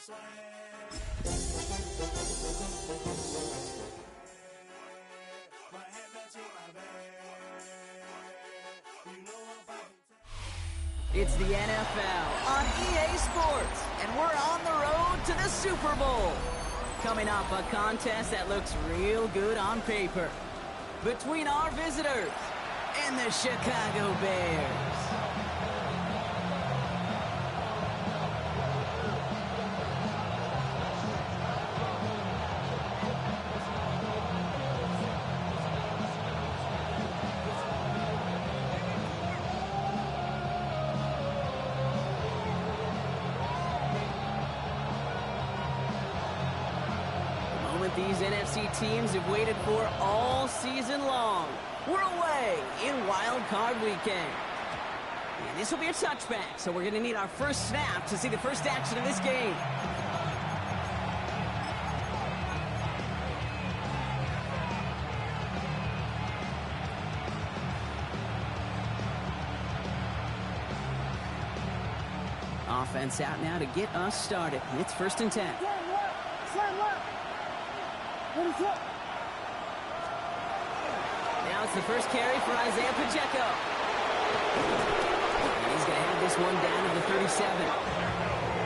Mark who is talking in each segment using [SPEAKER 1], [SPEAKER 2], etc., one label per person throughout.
[SPEAKER 1] It's the NFL on EA Sports, and we're on the road to the Super Bowl. Coming off a contest that looks real good on paper between our visitors and the Chicago Bears. These NFC teams have waited for all season long. We're away in Wild Card Weekend. And this will be a touchback, so we're going to need our first snap to see the first action of this game. Offense out now to get us started. It's 1st and 10. Now it's the first carry for Isaiah Pacheco. And he's going to have this one down to the 37.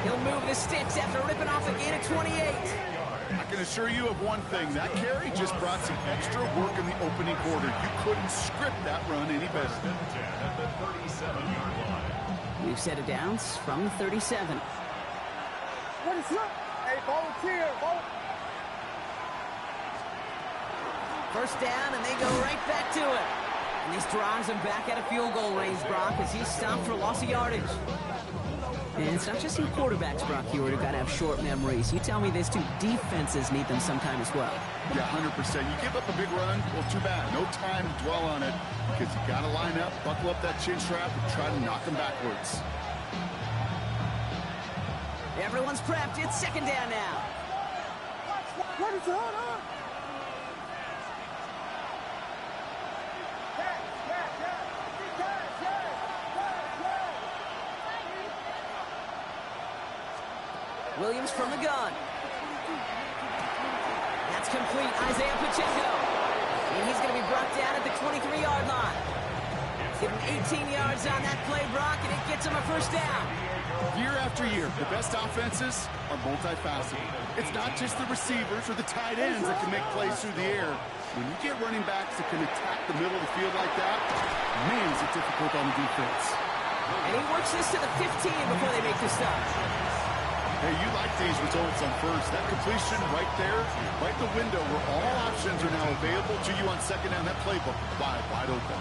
[SPEAKER 1] He'll move the sticks after ripping off a gain of 28.
[SPEAKER 2] I can assure you of one thing. That carry just brought some extra work in the opening quarter. You couldn't script that run any better.
[SPEAKER 1] We've set it down from the 37.
[SPEAKER 3] What is up? Hey, volunteer,
[SPEAKER 1] First down, and they go right back to it. And this drives him back out of field goal range, Brock, as he's stopped for loss of yardage. And it's not just in quarterbacks, Brock Hewitt, who got to have short memories. You tell me this too, defenses need them sometime as well.
[SPEAKER 2] Yeah, 100%. You give up a big run, well, too bad. No time to dwell on it because you got to line up, buckle up that chin strap, and try to knock them backwards.
[SPEAKER 1] Everyone's prepped. It's 2nd down now.
[SPEAKER 3] What is on?
[SPEAKER 1] Williams from the gun. That's complete. Isaiah Pacheco. And he's going to be brought down at the 23-yard line. Give him 18 yards on that play, Brock, and it gets him a first down.
[SPEAKER 2] Year after year, the best offenses are multifaceted. It's not just the receivers or the tight ends that can make plays through the air. When you get running backs that can attack the middle of the field like that, man, is it difficult on the defense.
[SPEAKER 1] And he works this to the 15 before they make the stop.
[SPEAKER 2] Hey, you like these results on first. That completion right there, right in the window where all options are now available to you on 2nd down. That playbook wide open.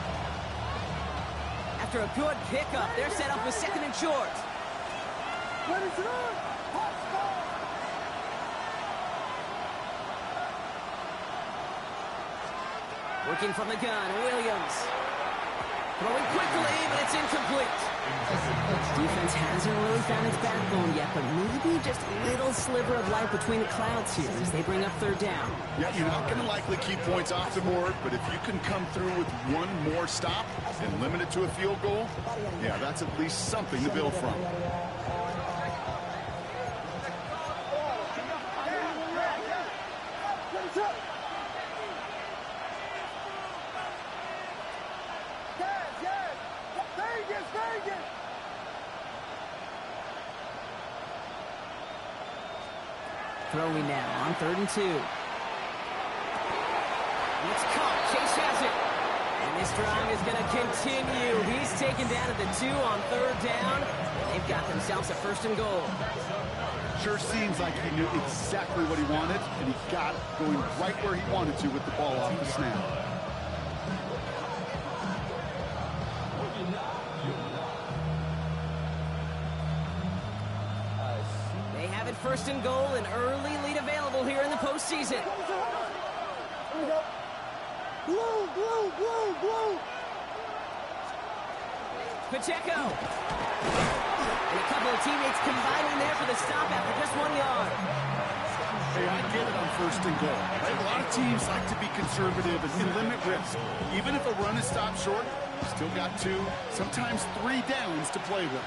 [SPEAKER 1] After a good pickup, they're set up with 2nd and short.
[SPEAKER 3] What is it on?
[SPEAKER 1] Working from the gun, Williams. Throwing quickly, but it's incomplete. Defense hasn't really found its backbone yet, but maybe just a little sliver of light between the clouds here as they bring up 3rd down.
[SPEAKER 2] Yeah, you're not going to likely keep points off the board, but if you can come through with one more stop and limit it to a field goal, yeah, that's at least something to build from.
[SPEAKER 1] Throwing now on 3rd and 2. It's caught. Chase has it. And this drive is going to continue. He's taken down at the 2 on 3rd down. They've got themselves a 1st and goal.
[SPEAKER 2] Sure seems like he knew exactly what he wanted, and he got it going right where he wanted to with the ball off the snap.
[SPEAKER 1] They have it 1st and goal, an early lead available here in the postseason. Pacheco. And a couple of teammates combining there for the stop after just 1 yard.
[SPEAKER 2] Hey, I get it on 1st and goal. Right? A lot of teams like to be conservative and limit risk. Even if a run is stopped short, you still got 2, sometimes 3 downs to play with.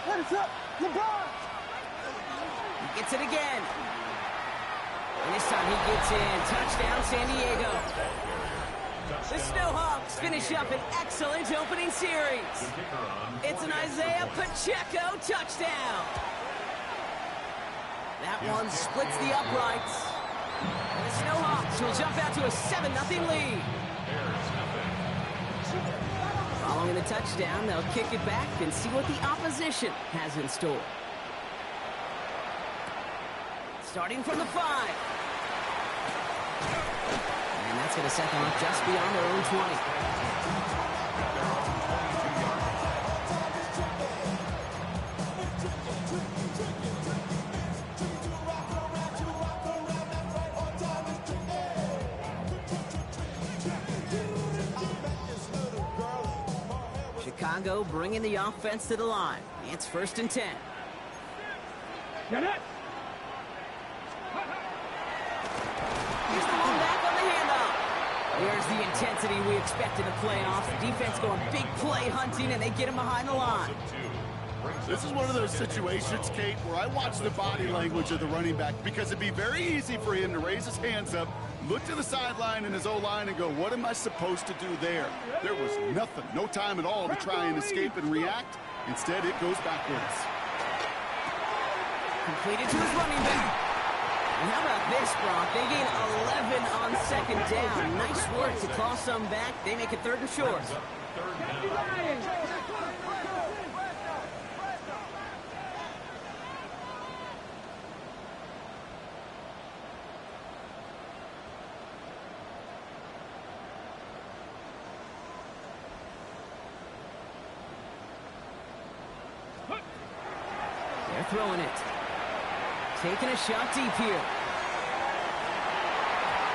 [SPEAKER 3] What is up? LeBron!
[SPEAKER 1] Gets it again. And this time he gets in. Touchdown, San Diego. The Snowhawks finish up an excellent opening series. It's an Isaiah Pacheco touchdown. That one splits the uprights. And the Snowhawks will jump out to a 7-0 lead. Following the touchdown, they'll kick it back and see what the opposition has in store. Starting from the 5. And that's going to set them up just beyond their own 20. Chicago bringing the offense to the line. It's 1st and 10.
[SPEAKER 3] Get it!
[SPEAKER 1] Here's the one back on the handoff. There's the intensity we expect in the playoffs. The defense going big play hunting, and they get him behind the line.
[SPEAKER 2] This is one of those situations, Kate, where I watch the body language of the running back because it'd be very easy for him to raise his hands up, look to the sideline in his O-line and go, what am I supposed to do there? There was nothing, no time at all to try and escape and react. Instead, it goes backwards.
[SPEAKER 1] Completed to his running back. And how about this, Brock? They gain 11 on 2nd down. Nice work to claw some back. They make it 3rd and short. They're throwing it. Taking a shot deep here.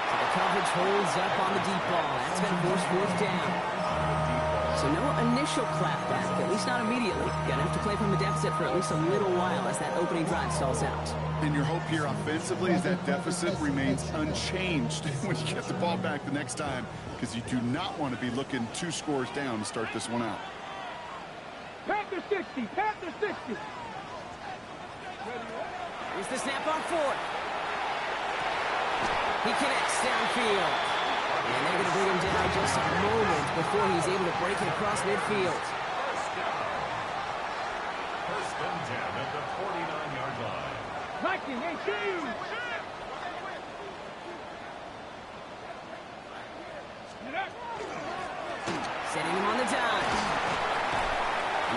[SPEAKER 1] So the coverage holds up on the deep ball. That's going to force 4th down. So no initial clapback, at least not immediately. Going to have to play from the deficit for at least a little while as that opening drive stalls out.
[SPEAKER 2] And your hope here offensively is that deficit remains unchanged when you get the ball back the next time, because you do not want to be looking 2 scores down to start this one out.
[SPEAKER 3] Panther 60, Panther 60.
[SPEAKER 1] Here's the snap on 4th. He connects downfield. And they're going to bring him down just a moment before he's able to break it across midfield.
[SPEAKER 4] First and 10 at the 49-yard line.
[SPEAKER 3] 19-18.
[SPEAKER 1] Setting him on the dime.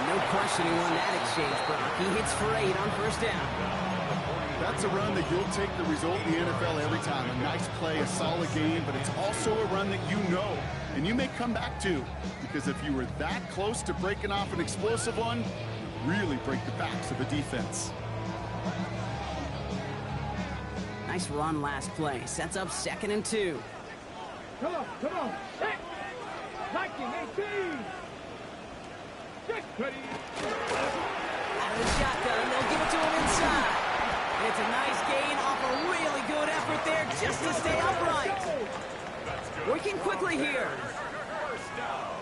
[SPEAKER 1] No questioning on that exchange, Brock. He hits for 8 on 1st down.
[SPEAKER 2] That's a run that you'll take the result in the NFL every time. A nice play, a solid game, but it's also a run that you know and you may come back to, because if you were that close to breaking off an explosive one, you really break the backs of the defense.
[SPEAKER 1] Nice run last play. Sets up 2nd and 2.
[SPEAKER 3] Come on, come on. 19-18. 6, ready.
[SPEAKER 1] Out of the shotgun, they'll give it to him inside. And it's a nice gain off a really good effort there just to stay upright. Working quickly here.
[SPEAKER 4] First down.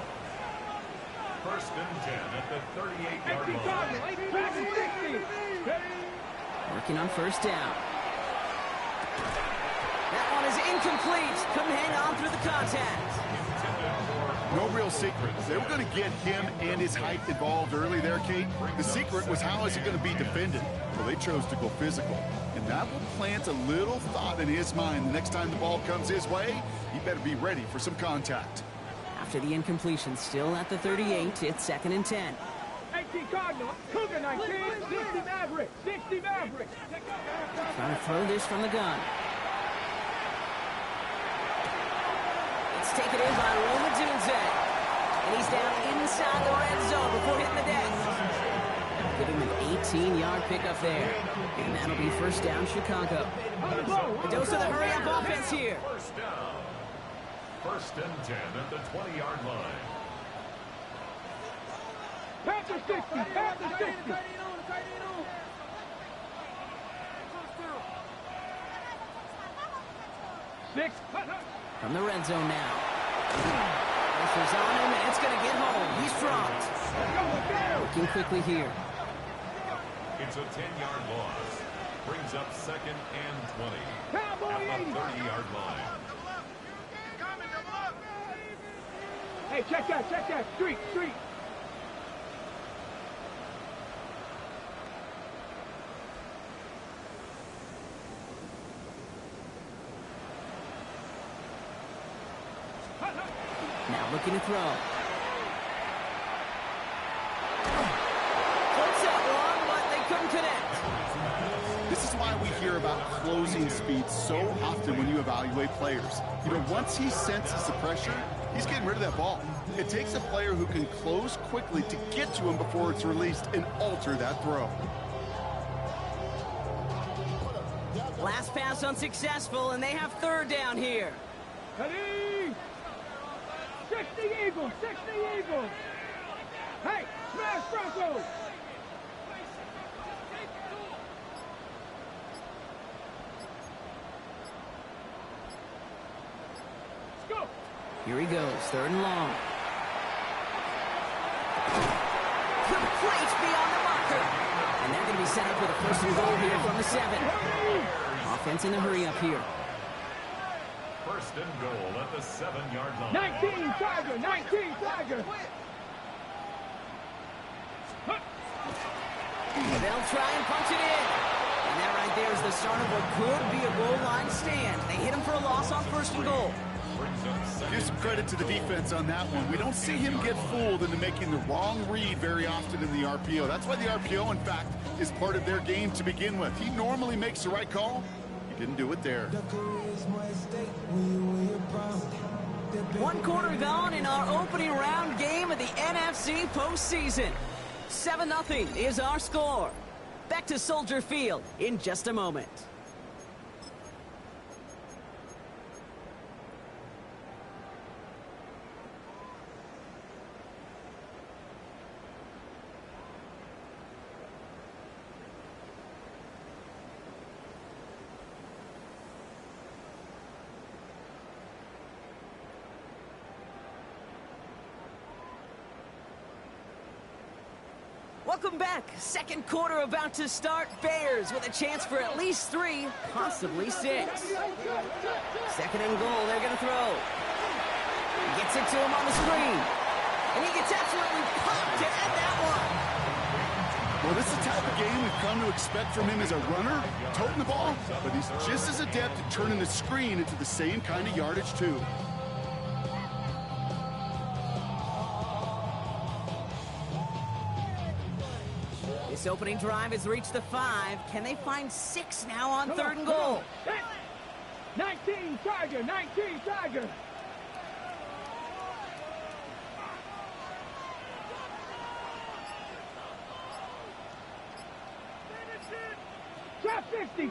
[SPEAKER 4] First and 10 at the 38-yard line.
[SPEAKER 1] Working on 1st down. That one is incomplete. Couldn't hang on through the contact.
[SPEAKER 2] No real secret. They were going to get him and his height involved early there, Kate. The secret was, how is he going to be defended? Well, they chose to go physical. And that will plant a little thought in his mind. The next time the ball comes his way, he better be ready for some contact.
[SPEAKER 1] After the incompletion, still at the 38, it's 2nd and 10.
[SPEAKER 3] 18 Cardinal, Cougar 19, 60 Maverick, 60 Maverick.
[SPEAKER 1] Trying to throw this from the gun. It's taken in by Roma Dunze. And he's down inside the red zone before hitting the deck. Give him an 18-yard pickup there. And that'll be 1st down, Chicago. A dose of the hurry-up offense here.
[SPEAKER 4] First down. First and 10 at the 20-yard line.
[SPEAKER 3] Panther 60, Panther 60. 6.
[SPEAKER 1] From the red zone now. Pressure's on him, and it's going to get home. He's dropped. Working quickly here.
[SPEAKER 4] It's a 10-yard loss. Brings up 2nd and 20
[SPEAKER 3] Cowboy
[SPEAKER 4] at
[SPEAKER 3] 80.
[SPEAKER 4] the 30-yard line.
[SPEAKER 3] Hey, check that. Street.
[SPEAKER 1] Now looking to throw. Flips that one, but they couldn't connect.
[SPEAKER 2] This is why we hear about closing speed so often when you evaluate players. You know, once he senses the pressure, he's getting rid of that ball. It takes a player who can close quickly to get to him before it's released and alter that throw.
[SPEAKER 1] Last pass unsuccessful, and they have 3rd down here.
[SPEAKER 3] Ready? 60 Eagles. Hey, smash Broncos. Let's go.
[SPEAKER 1] Here he goes, 3rd and long. Complete beyond the marker. And they're going to be set up with a 1st and goal here from the 7. Offense in a hurry up here.
[SPEAKER 4] 1st and goal at the 7-yard line.
[SPEAKER 3] 19 Tiger.
[SPEAKER 1] They'll try and punch it in. And that right there is the start of what could be a goal line stand. They hit him for a loss on 1st and goal.
[SPEAKER 2] Give some credit to the defense on that one. We don't see him get fooled into making the wrong read very often in the RPO. That's why the RPO, in fact, is part of their game to begin with. He normally makes the right call. He didn't do it there.
[SPEAKER 1] 1 quarter gone in our opening round game of the NFC postseason. 7-0 is our score. Back to Soldier Field in just a moment. Welcome back. 2nd quarter about to start. Bears with a chance for at least 3, possibly 6. 2nd and goal. They're going to throw. Gets it to him on the screen. And he gets absolutely popped to end that one.
[SPEAKER 2] Well, this is the type of game we've come to expect from him as a runner, toting the ball, but he's just as adept at turning the screen into the same kind of yardage, too.
[SPEAKER 1] This opening drive has reached the 5. Can they find 6 now on 3rd and goal?
[SPEAKER 3] 19 Tiger.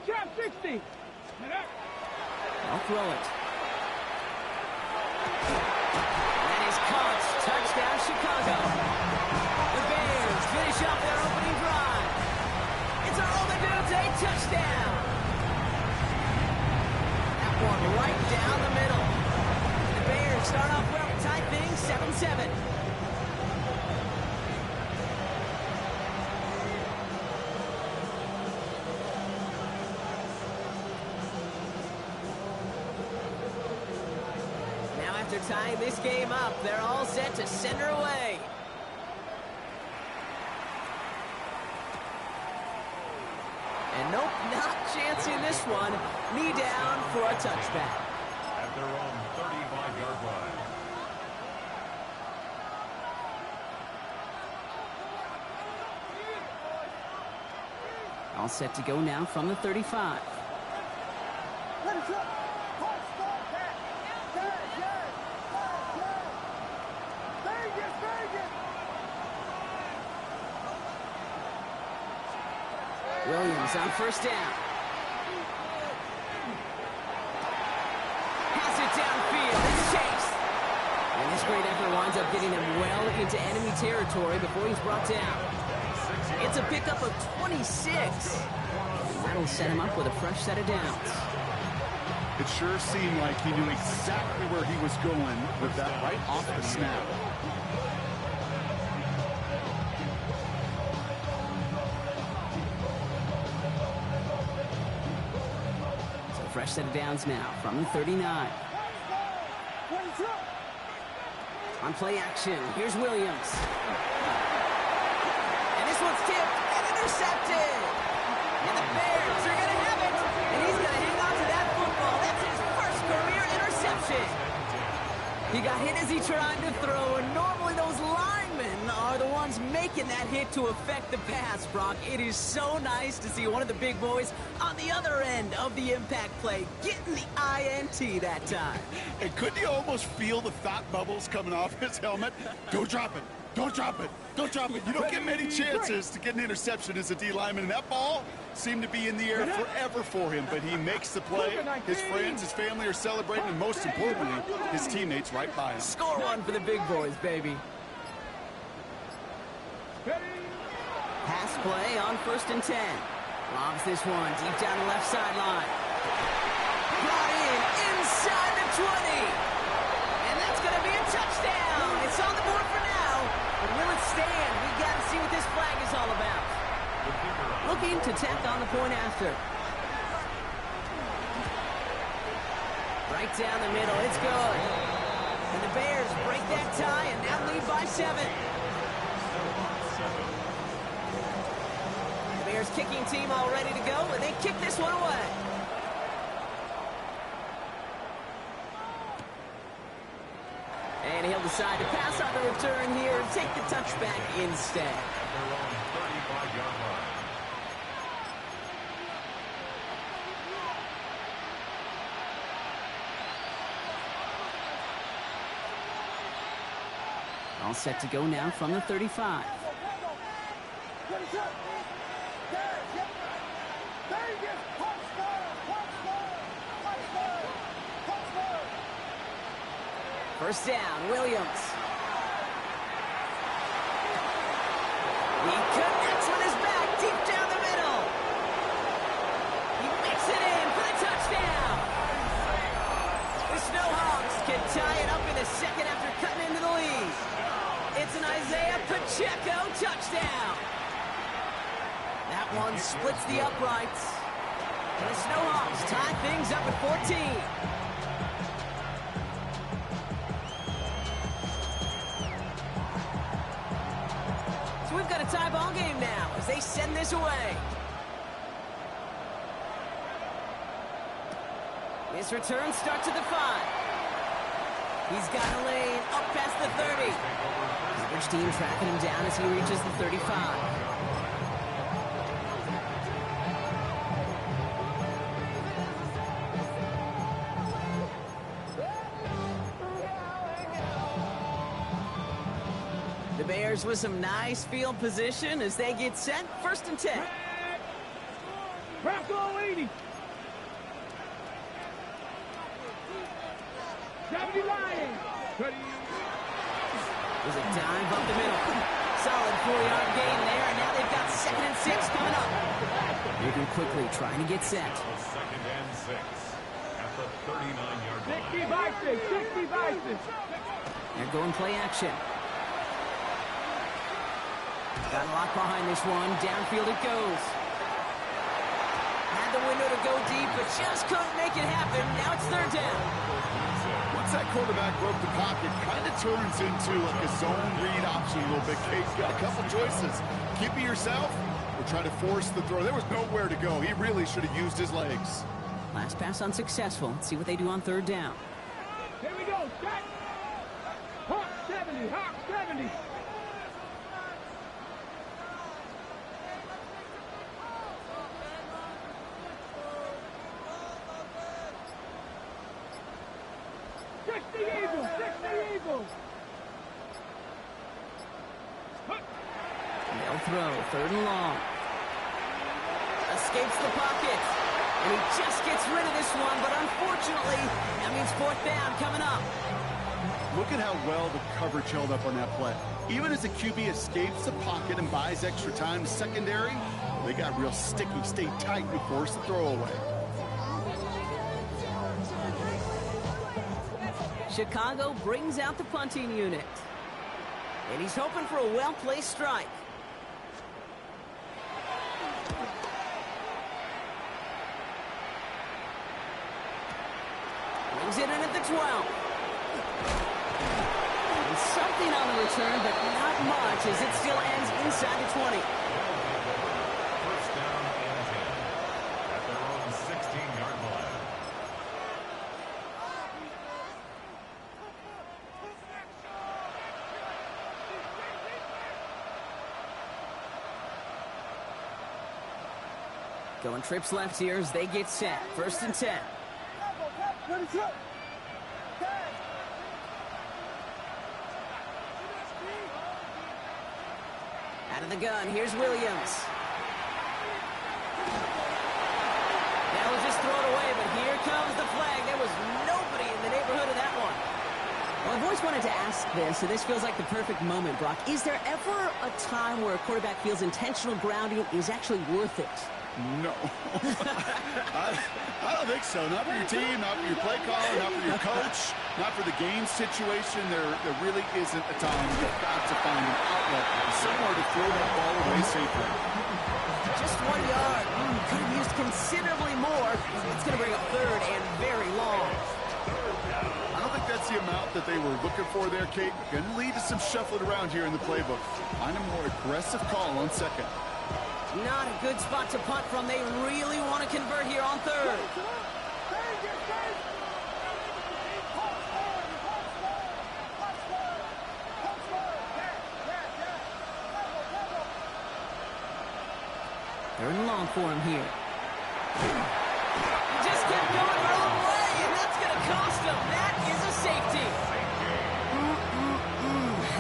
[SPEAKER 3] Trap 60.
[SPEAKER 1] I'll throw it. That is caught. Touchdown, Chicago. The Bears finish off their opening drive. It's a Roman Dudes, a touchdown. That one right down the middle. The Bears start off well, tie things 7-7. After tying this game up, they're all set to send her away. And nope, not chancing this one. Knee down for a touchback.
[SPEAKER 4] At their own 35-yard line.
[SPEAKER 1] All set to go now from the 35. Williams on 1st down. Pass it downfield. It's Chase. And this great effort winds up getting him well into enemy territory before he's brought down. It's a pickup of 26. And that'll set him up with a fresh set of downs.
[SPEAKER 2] It sure seemed like he knew exactly where he was going with that right off the snap.
[SPEAKER 1] fresh set of downs now from the 39. On play action, here's Williams. And this one's tipped and intercepted. And the Bears are going to have it. And he's going to hang on to that football. That's his first career interception. He got hit as he tried to throw, and normally those linemen are the ones making that hit to affect the pass, Brock. It is so nice to see one of the big boys on the other end of the impact play, getting the INT that time.
[SPEAKER 2] And couldn't you almost feel the thought bubbles coming off his helmet? Don't drop it. Don't drop it. Don't drop it. You don't get many chances to get an interception as a D lineman. And that ball seemed to be in the air forever for him, but he makes the play. His friends, his family are celebrating, and most importantly, his teammates right by him.
[SPEAKER 1] Score one for the big boys, baby. Pass play on 1st and 10. Lobs this one deep down the left sideline. Brought in inside the 20. And that's going to be a touchdown. It's on the board for now. But will it stand? We've got to see what this flag is all about. Looking to tack on the point after. Right down the middle. It's good. And the Bears break that tie and now lead by 7. The Bears kicking team all ready to go, and they kick this one away. And he'll decide to pass on the return here and take the touchback instead.
[SPEAKER 4] They're on 35-yard line.
[SPEAKER 1] All set to go now from the 35. First down, Williams. He connects with his back deep down the middle. He makes it in for the touchdown. The Snowhawks can tie it up in a second after cutting into the lead. It's an Isaiah Pacheco touchdown. That one splits the uprights. And the Snowhawks tie things up at 14. So we've got a tie ball game now as they send this away. This return starts at the 5. He's got a lane up past the 30. Coverage team tracking him down as he reaches the 35. The Bears with some nice field position as they get set. 1st and 10.
[SPEAKER 3] Bronco 80. 70 Lions.
[SPEAKER 1] There's a dive up the middle. Solid 4-yard gain there, and now they've got 2nd and 6 coming up. Moving quickly, trying to get set.
[SPEAKER 4] 2nd and 6 at the 39-yard line.
[SPEAKER 3] 60 by 6, 60 by 6.
[SPEAKER 1] They're going play action. Got a lock behind this one. Downfield it goes. Had the window to go deep, but just couldn't make it happen. Now it's 3rd down.
[SPEAKER 2] Once that quarterback broke the pocket, kind of turns into like a zone read option a little bit. Kate's got a couple choices. Keep it yourself or try to force the throw. There was nowhere to go. He really should have used his legs.
[SPEAKER 1] Last pass unsuccessful. Let's see what they do on 3rd down.
[SPEAKER 3] Here we go. Set. Hawk 70. Hawk 70.
[SPEAKER 1] They'll throw 3rd and long. Escapes the pocket. And he just gets rid of this one, but unfortunately, that means 4th down coming up.
[SPEAKER 2] Look at how well the coverage held up on that play. Even as the QB escapes the pocket and buys extra time to secondary, they got real sticky, stayed tight and forced the throw away.
[SPEAKER 1] Chicago brings out the punting unit. And he's hoping for a well-placed strike. brings it in at the 12. And something on the return, but not much, as it still ends inside the 20.
[SPEAKER 4] First down and 10 at their own 16-yard line.
[SPEAKER 1] Going trips left here as they get set. First and 10. Out of the gun, here's Williams. Now we'll just throw it away, but here comes the flag. There was nobody in the neighborhood of that one. Well, I've always wanted to ask this, and this feels like the perfect moment, Brock. Is there ever a time where a quarterback feels intentional grounding is actually worth it?
[SPEAKER 2] No. I don't think so. Not for your team, not for your play caller, not for your coach, not for the game situation. There really isn't a time. You've got to find an outlet somewhere to throw that ball away safely.
[SPEAKER 1] Just 1 yard. Could have used considerably more. It's going to bring up third and very long.
[SPEAKER 2] I don't think that's the amount that they were looking for there, Kate. Going to lead to some shuffling around here in the playbook. Find a more aggressive call on second.
[SPEAKER 1] Not a good spot to punt from. They really want to convert here on third. Third and long for him here. He just kept going all the way, and that's going to cost him. That is a safety.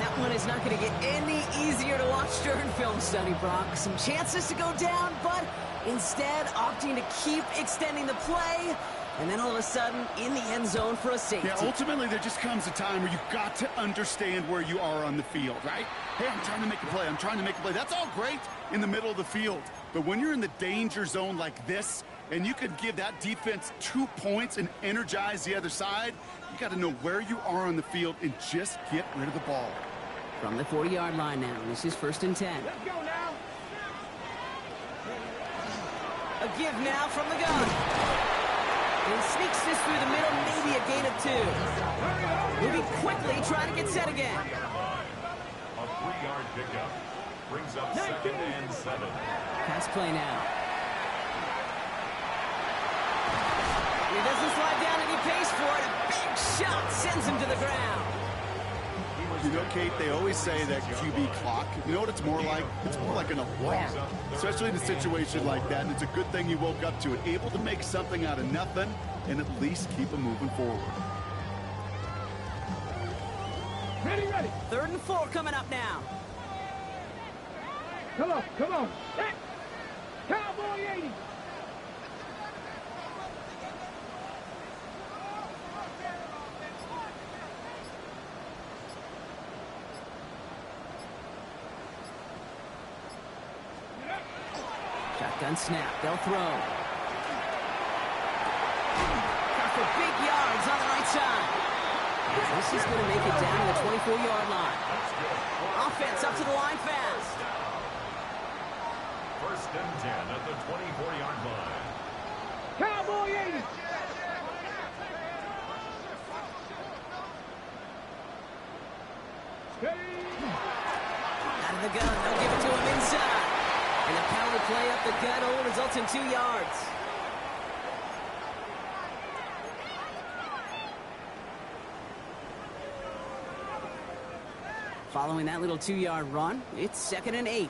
[SPEAKER 1] That one is not going to get any easier to watch during film study, Brock. Some chances to go down, but instead opting to keep extending the play, and then all of a sudden in the end zone for a safety.
[SPEAKER 2] Yeah, ultimately there just comes a time where you've got to understand where you are on the field, right? Hey, I'm trying to make a play. I'm trying to make a play. That's all great in the middle of the field. But when you're in the danger zone like this, and you can give that defense 2 points and energize the other side, you got to know where you are on the field and just get rid of the ball.
[SPEAKER 1] From the 40-yard line now, this is first and 10.
[SPEAKER 3] Let's go now.
[SPEAKER 1] A give now from the gun. And sneaks this through the middle, maybe a gain of 2. Moving quickly, trying to get set again.
[SPEAKER 4] A 3-yard pickup brings up second and 7.
[SPEAKER 1] Pass play now. He doesn't slide down and he pays for it. A big shot sends him to the ground.
[SPEAKER 2] You know, Kate, they always say that QB clock, you know what it's more like? It's more like an alarm, especially in a situation like that, and it's a good thing you woke up to it, able to make something out of nothing and at least keep them moving forward.
[SPEAKER 3] Ready, ready.
[SPEAKER 1] Third and 4 coming up now.
[SPEAKER 3] Come on, come on. Hey. Cowboy 80.
[SPEAKER 1] Shotgun snap. They'll throw. Got for big yards on the right side. This is going to make it down to the 24-yard line. Offense up to the line fast.
[SPEAKER 4] First and 10 at the 24-yard line.
[SPEAKER 3] Cowboy 80.
[SPEAKER 1] Out of the gun. They'll give it to him inside. And the power play up the gut only results in 2 yards. Following that little 2-yard run, it's second and 8.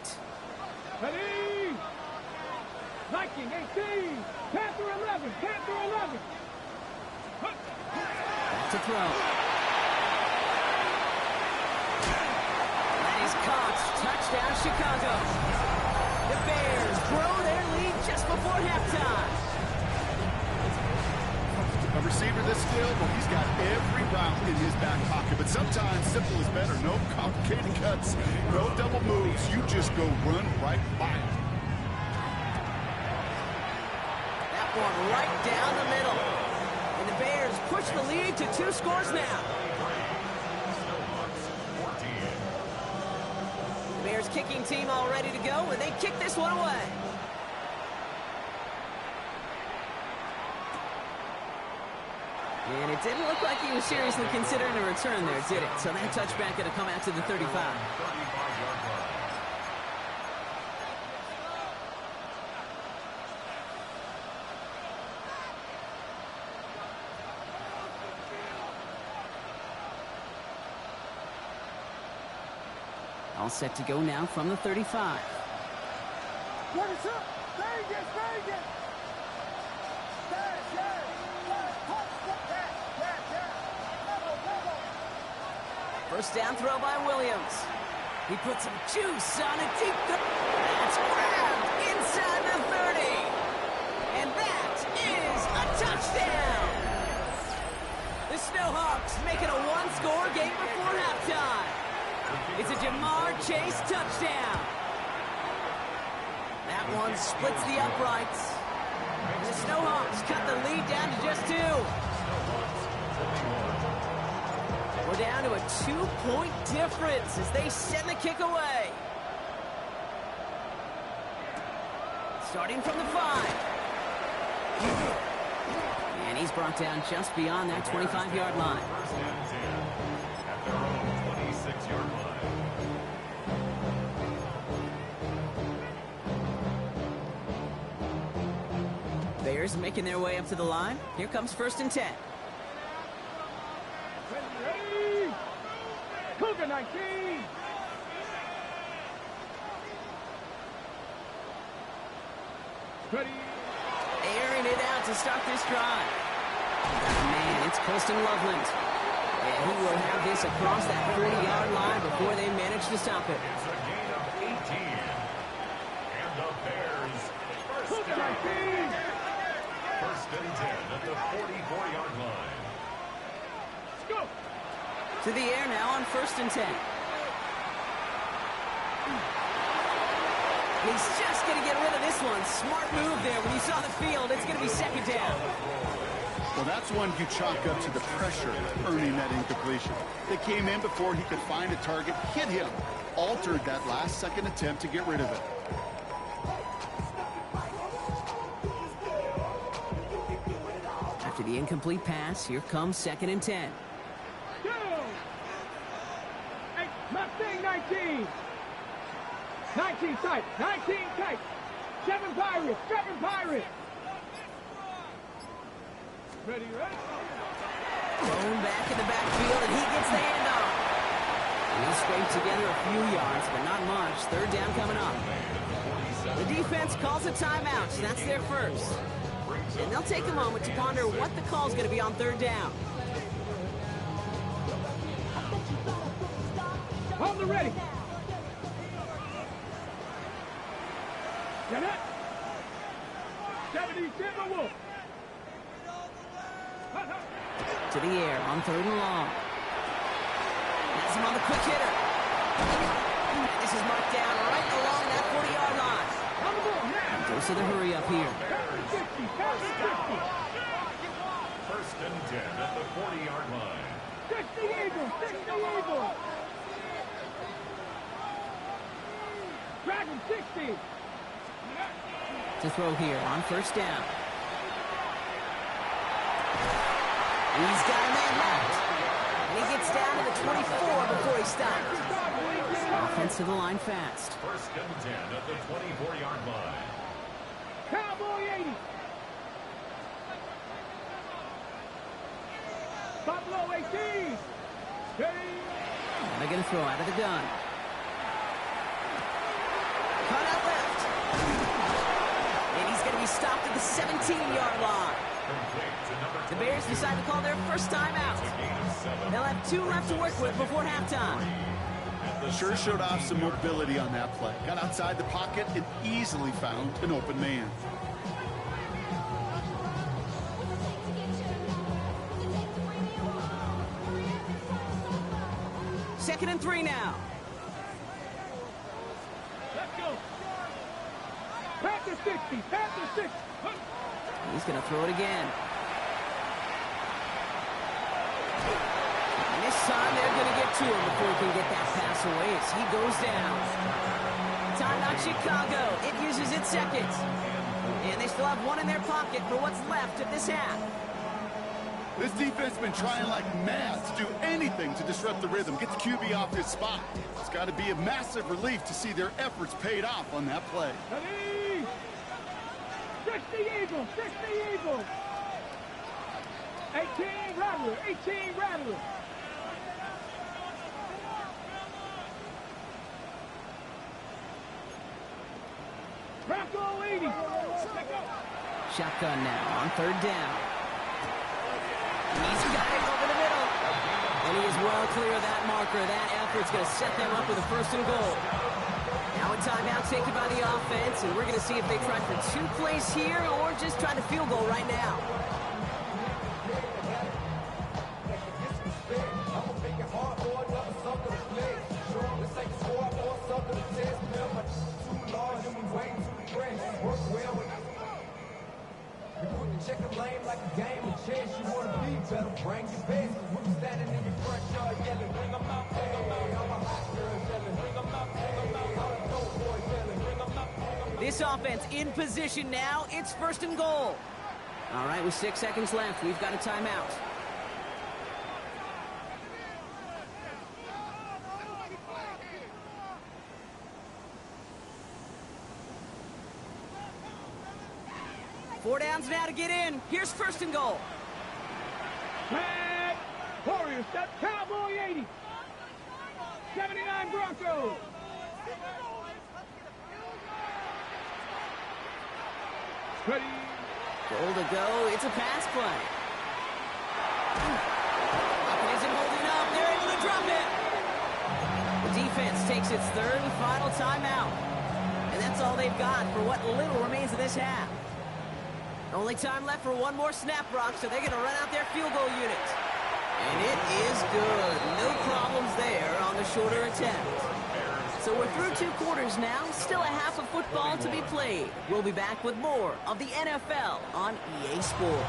[SPEAKER 3] Ready. Viking 18. Panther 11. Panther 11.
[SPEAKER 1] Back to throw. That is caught. Touchdown, Chicago. The Bears grow their lead just before halftime.
[SPEAKER 2] A receiver this skilled, well, he's got every route in his back pocket, but sometimes simple is better. No complicated cuts, no double moves. You just go run right by it.
[SPEAKER 1] That one right down the middle. And the Bears push the lead to 2 scores now. The Bears kicking team all ready to go, and they kick this one away. And it didn't look like he was seriously considering a return there, did it? So that touchback going to come out to the 35.
[SPEAKER 4] 35-yard line.
[SPEAKER 1] All set to go now from the 35.
[SPEAKER 3] What is up? Vegas, Vegas!
[SPEAKER 1] First down throw by Williams. He puts some juice on a deep cut. That's grabbed inside the 30. And that is a touchdown. The Snowhawks make it a one-score game before halftime. It's a Jamar Chase touchdown. That one splits the uprights. The Snowhawks cut the lead down to just 2. We're down to a 2-point difference as they send the kick away. Starting from the 5. And he's brought down just beyond that 25-yard line.
[SPEAKER 4] First and 10 at their own 26-yard line.
[SPEAKER 1] Bears making their way up to the line. Here comes first and 10.
[SPEAKER 3] Ready! Cougar 19! Ready!
[SPEAKER 1] Airing it out to start this drive. Man, it's Colston Loveland. And he will have this across that 40-yard line before they manage to stop it.
[SPEAKER 4] It's a gain of 18. And the Bears first
[SPEAKER 3] Cougar
[SPEAKER 4] down.
[SPEAKER 3] 19!
[SPEAKER 4] First and 10 at the 44-yard line.
[SPEAKER 3] Let's go!
[SPEAKER 1] To the air now on first and 10. He's just going to get rid of this one. Smart move there. When you saw the field, it's going to be second down.
[SPEAKER 2] Well, that's one you chalk up to the pressure earning that incompletion. They came in before he could find a target, hit him, altered that last-second attempt to get rid of it.
[SPEAKER 1] After the incomplete pass, here comes second and 10.
[SPEAKER 3] Go! Hey, Mustang 19! 19 tight, 19 tight. 7 Pirates, 7 Pirates. Ready, ready?
[SPEAKER 1] Thrown back in the backfield, and he gets the handoff. And he scraped together a few yards, but not much. Third down coming up. The defense calls a timeout. That's their first. And they'll take a moment to ponder what the call is going to be on third down.
[SPEAKER 3] On the ready. Get it. 70 Timberwolves.
[SPEAKER 1] To the air on third and long. That's him on the quick hitter. This is marked down right along that 40-yard line.
[SPEAKER 3] On the ball now.
[SPEAKER 1] Goes to the hurry up here.
[SPEAKER 3] 50, 50.
[SPEAKER 4] First and 10 at the 40-yard line.
[SPEAKER 3] 60 Eagles, 60 Eagles. Dragon 60.
[SPEAKER 1] To throw here on first down. He's got a man left. And he gets down to the 24 before he stops. Offense to the line fast.
[SPEAKER 4] First and 10 at the 24-yard line.
[SPEAKER 3] Cowboy 80. Buffalo 18.
[SPEAKER 1] They're going to throw out of the gun. Cut out left. And he's going to be stopped at the 17-yard line. The Bears decide to call their first timeout. They'll have 2 left to work with before halftime.
[SPEAKER 2] Sure showed off some mobility on that play. Got outside the pocket and easily found an open man.
[SPEAKER 1] Second and 3 now.
[SPEAKER 3] Let's go. Panther 60, Panther 60.
[SPEAKER 1] He's going to throw it again. And this time they're going to get to him before he can get that pass away as he goes down. Timeout Chicago. It uses its seconds. And they still have 1 in their pocket for what's left of this half.
[SPEAKER 2] This defense has been trying like mad to do anything to disrupt the rhythm, get the QB off his spot. It's got to be a massive relief to see their efforts paid off on that play.
[SPEAKER 3] Ready? 60 Eagles, 60 Eagles. 18 Rattler, 18 Rattler. Bronco 80.
[SPEAKER 1] Shotgun now on third down. He's got it over the middle. And he is well clear of that marker. That effort's going to set them up with a first and goal. Now a timeout taken by the offense, and we're going to see if they try for 2 plays here or just try the field goal right now.
[SPEAKER 5] Check the lane like a game of chess. You want to be better, bring your best. When you standing in your front yard yelling, bring them out, bring them out. I'm a hot girl yelling, bring them out, bring them out. I'm a dope boy yelling, bring them out, bring them out.
[SPEAKER 1] This offense in position now. It's first and goal. All right, with 6 seconds left, we've got a timeout. Four downs now to get in. Here's first and goal.
[SPEAKER 3] Flag. Warriors, step Cowboy 80. 79 Broncos. Ready.
[SPEAKER 1] Goal to go. It's a pass play. Pocket isn't holding up. They're able to drop it. The defense takes its third and final timeout. And that's all they've got for what little remains of this half. Only time left for one more snap, Brock, so they're going to run out their field goal unit. And it is good. No problems there on the shorter attempt. So we're through 2 quarters now. Still a half of football to be played. We'll be back with more of the NFL on EA Sports.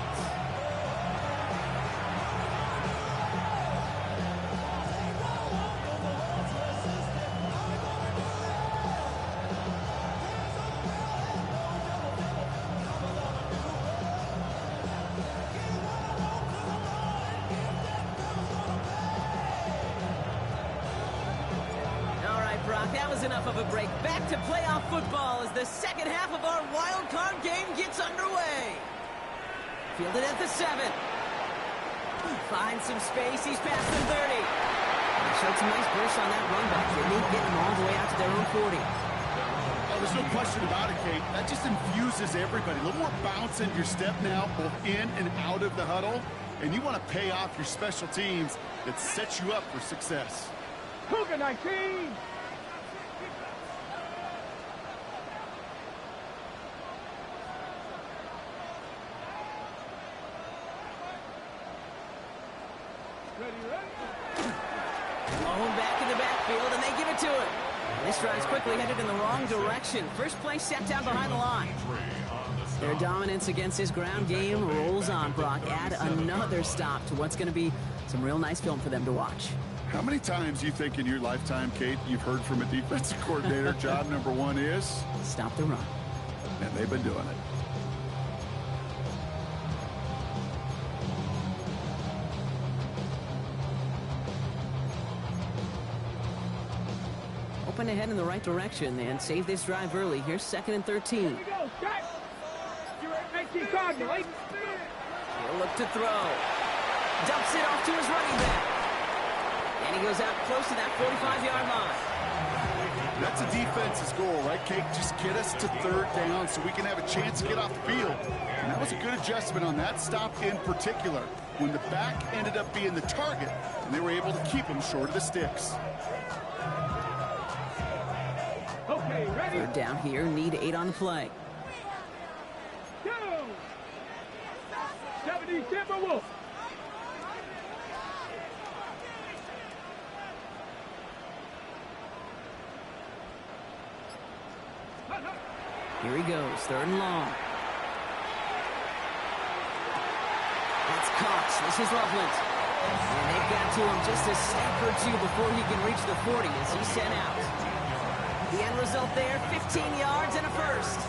[SPEAKER 1] That was enough of a break. Back to playoff football as the second half of our wild card game gets underway. Fielded at the 7. Finds some space. He's past the 30. Showed some nice bursts on that run back. They getting them all the way out to their own 40.
[SPEAKER 2] Oh, there's no question about it, Kate. That just infuses everybody. A little more bounce in your step now, both in and out of the huddle. And you want to pay off your special teams that sets you up for success.
[SPEAKER 3] Cougar 19.
[SPEAKER 1] Blown back in the backfield, and they give it to him. This drive's quickly headed in the wrong direction. First play set down behind the line. Their dominance against his ground game rolls on, Brock. Add another stop to what's going to be some real nice film for them to watch.
[SPEAKER 2] How many times do you think in your lifetime, Kate, you've heard from a defensive coordinator, job number 1 is?
[SPEAKER 1] Stop the run.
[SPEAKER 2] And they've been doing it.
[SPEAKER 1] Open ahead in the right direction and save this drive early. Here's 2nd and 13.
[SPEAKER 3] Here we go, Scott. You're at 19 Cardinal.
[SPEAKER 1] He'll look to throw. Dumps it off to his running back. And he goes out close to that 45-yard line.
[SPEAKER 2] That's a defense's goal, right, Kate? Just get us to 3rd down so we can have a chance to get off the field. And that was a good adjustment on that stop in particular, when the back ended up being the target, and they were able to keep him short of the sticks.
[SPEAKER 3] Okay, ready?
[SPEAKER 1] 3rd down here, need 8 on the play.
[SPEAKER 3] Go! 70 Timberwolves.
[SPEAKER 1] Here he goes, 3rd and long. That's Cox. This is Loveland. And they've got to him just a step or 2 before he can reach the 40 as he's sent out. The end result there, 15 yards and a first.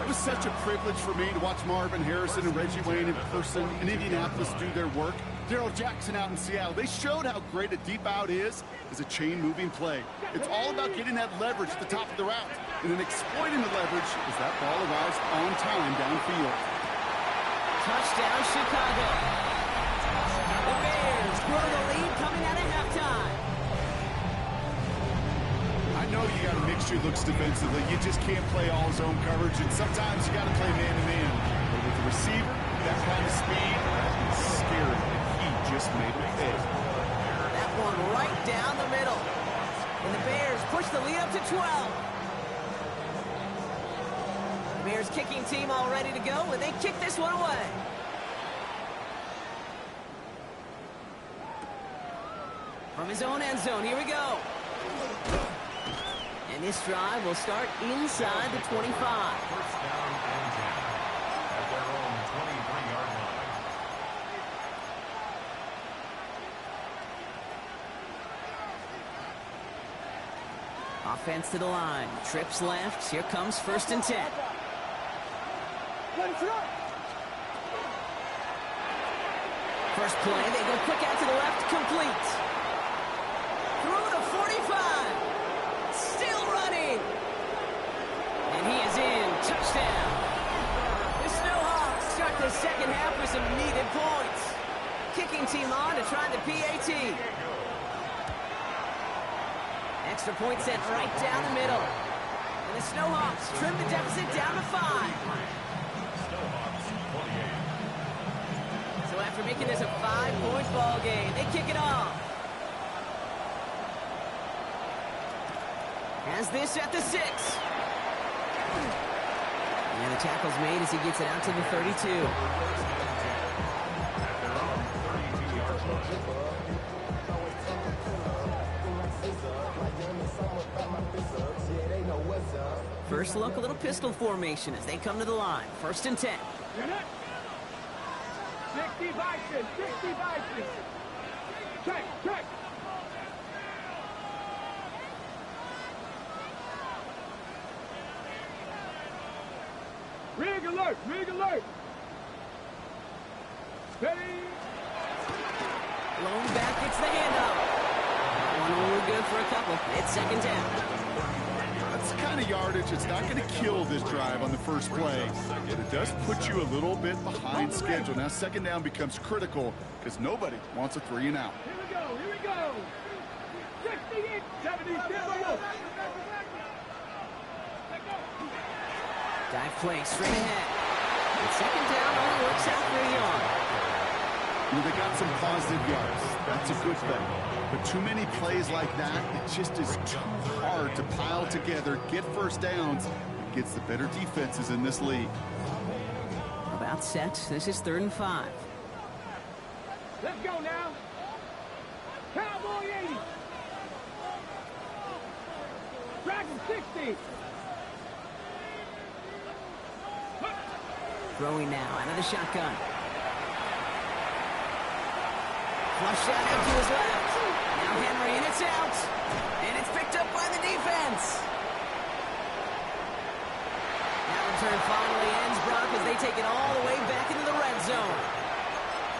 [SPEAKER 2] It was such a privilege for me to watch Marvin Harrison and Reggie Wayne in person in Indianapolis do their work. Daryl Jackson out in Seattle. They showed how great a deep out is as a chain-moving play. It's all about getting that leverage at the top of the route and then exploiting the leverage as that ball arrives on time downfield.
[SPEAKER 1] Touchdown, Chicago. The Bears grow the lead coming out of halftime.
[SPEAKER 2] I know you got to mix your looks defensively. You just can't play all zone coverage, and sometimes you got to play man-to-man. But with the receiver, that kind of speed, that is scary. He just made a pay.
[SPEAKER 1] That one right down the middle. And the Bears push the lead up to 12. The Bears kicking team all ready to go, and they kick this one away. From his own end zone, here we go. And this drive will start inside the 25.
[SPEAKER 4] First down and 10 at their own 23-yard line.
[SPEAKER 1] Offense to the line. Trips left. Here comes 1st and 10. First play, they go quick out to the left, complete. Through the 45. Still running. And he is in. Touchdown. The Snowhawks start the second half with some needed points. Kicking team on to try the PAT. Extra point set right down the middle. And the Snowhawks trim the deficit down to 5. So after making this a 5-point ball game, they kick it off. Has this at the 6. And the tackle's made as he gets it out to the 32. First look, a little pistol formation as they come to the line. 1st and 10.
[SPEAKER 3] 60 Bison, 60 Bison. Check, check. Rig alert, rig alert. Steady.
[SPEAKER 1] Blown back, gets the handoff. That one only good for a couple. It's 2nd down.
[SPEAKER 2] That's the kind of yardage that's not going to kill this drive on the first play, but it does put you a little bit behind schedule. Now 2nd down becomes critical because nobody wants a 3 and out.
[SPEAKER 3] Here we go, here we go. 68, 70,
[SPEAKER 1] Dive play straight ahead. And 2nd down only works out for a yard.
[SPEAKER 2] You know, they got some positive yards. That's a good thing. But too many plays like that, it just is too hard to pile together, get first downs, against the better defenses in this league.
[SPEAKER 1] About set. This is 3rd and 5.
[SPEAKER 3] Let's go now. Cowboy 80. Dragon 60.
[SPEAKER 1] Throwing now out of the shotgun. Flush out out to his left. Now Henry, and it's out. And it's picked up by the defense. That return finally ends, Brock, as they take it all the way back into the red zone.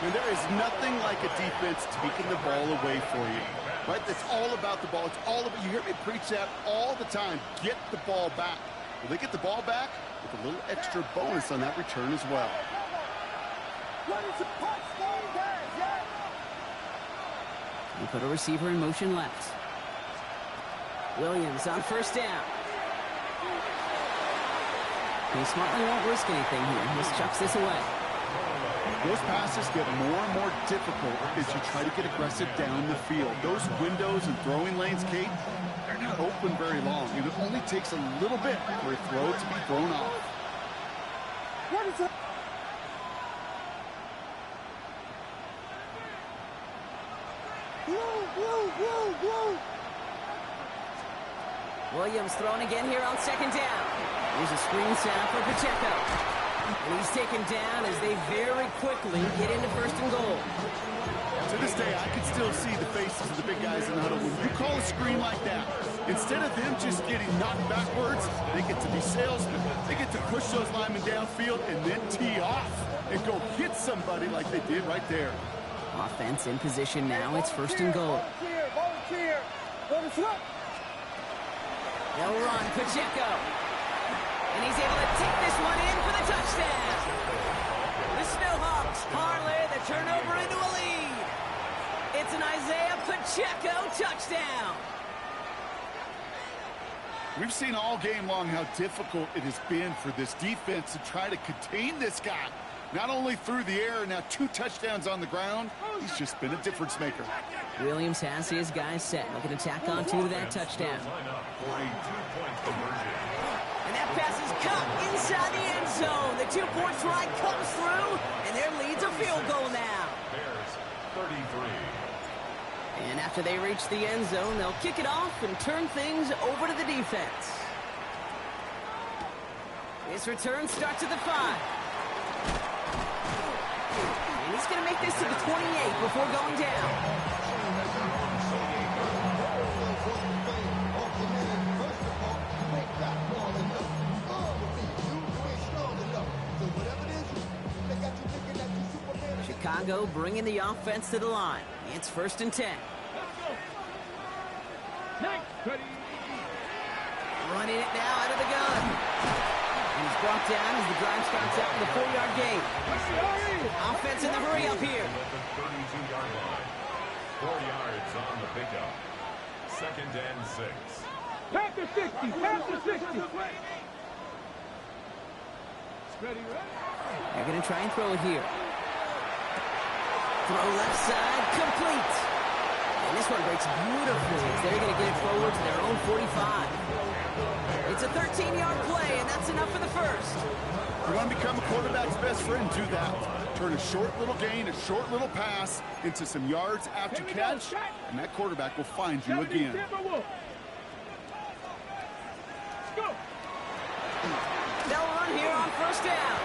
[SPEAKER 2] And there is nothing like a defense taking the ball away for you. Right? It's all about the ball. It's all about, you hear me preach that all the time. Get the ball back. Well, they get the ball back with a little extra bonus on that return as well.
[SPEAKER 1] They put a receiver in motion left. Williams on 1st down. He smartly won't risk anything here. He just chucks this away.
[SPEAKER 2] Those passes get more and more difficult as you try to get aggressive down the field. Those windows and throwing lanes, Kate, they're not open very long. And it only takes a little bit for a throw to be thrown off.
[SPEAKER 3] What is it?
[SPEAKER 1] Williams throwing again here on 2nd down. Here's a screen sound for Pacheco. And he's taken down as they very quickly get into 1st and goal.
[SPEAKER 2] To this day, I can still see the faces of the big guys in the huddle. When you call a screen like that, Instead of them just getting knocked backwards, they get to be salesmen. They get to push those linemen downfield and then tee off and go hit somebody like they did right there.
[SPEAKER 1] Offense in position now. It's first and goal.
[SPEAKER 3] Volunteer.
[SPEAKER 1] They'll run Pacheco. And he's able to take this one in for the touchdown. The Snowhawks parlay the turnover into a lead. It's an Isaiah Pacheco touchdown.
[SPEAKER 2] We've seen all game long how difficult it has been for this defense to try to contain this guy. Not only through the air, now 2 touchdowns on the ground. He's just been a difference maker.
[SPEAKER 1] Williams has his guys set. Looking to tack on 2 to that touchdown. And that pass is caught inside the end zone. The 2-point try comes through, and their lead's a field goal now.
[SPEAKER 4] Bears 33.
[SPEAKER 1] And after they reach the end zone, they'll kick it off and turn things over to the defense. This return starts at the 5. And he's going to make this to the 28 before going down. Chicago bringing the offense to the line. It's first and 10. Running it now out of the gun. And he's brought down as the drive starts out in the 4-yard gain. Offense in the hurry up here.
[SPEAKER 4] 32-yard line. 4 yards on the pickup. Second and 6.
[SPEAKER 3] Pass to 60. Pass to 60.
[SPEAKER 1] They're going to try and throw it here. Throw left side, complete. And this one breaks beautifully as they're going to get it forward to their own 45. It's a 13-yard play, and that's enough for the first.
[SPEAKER 2] You want to become a quarterback's best friend, do that. Turn a short little gain, a short little pass into some yards after catch, and that quarterback will find you again.
[SPEAKER 1] They'll run here on first down.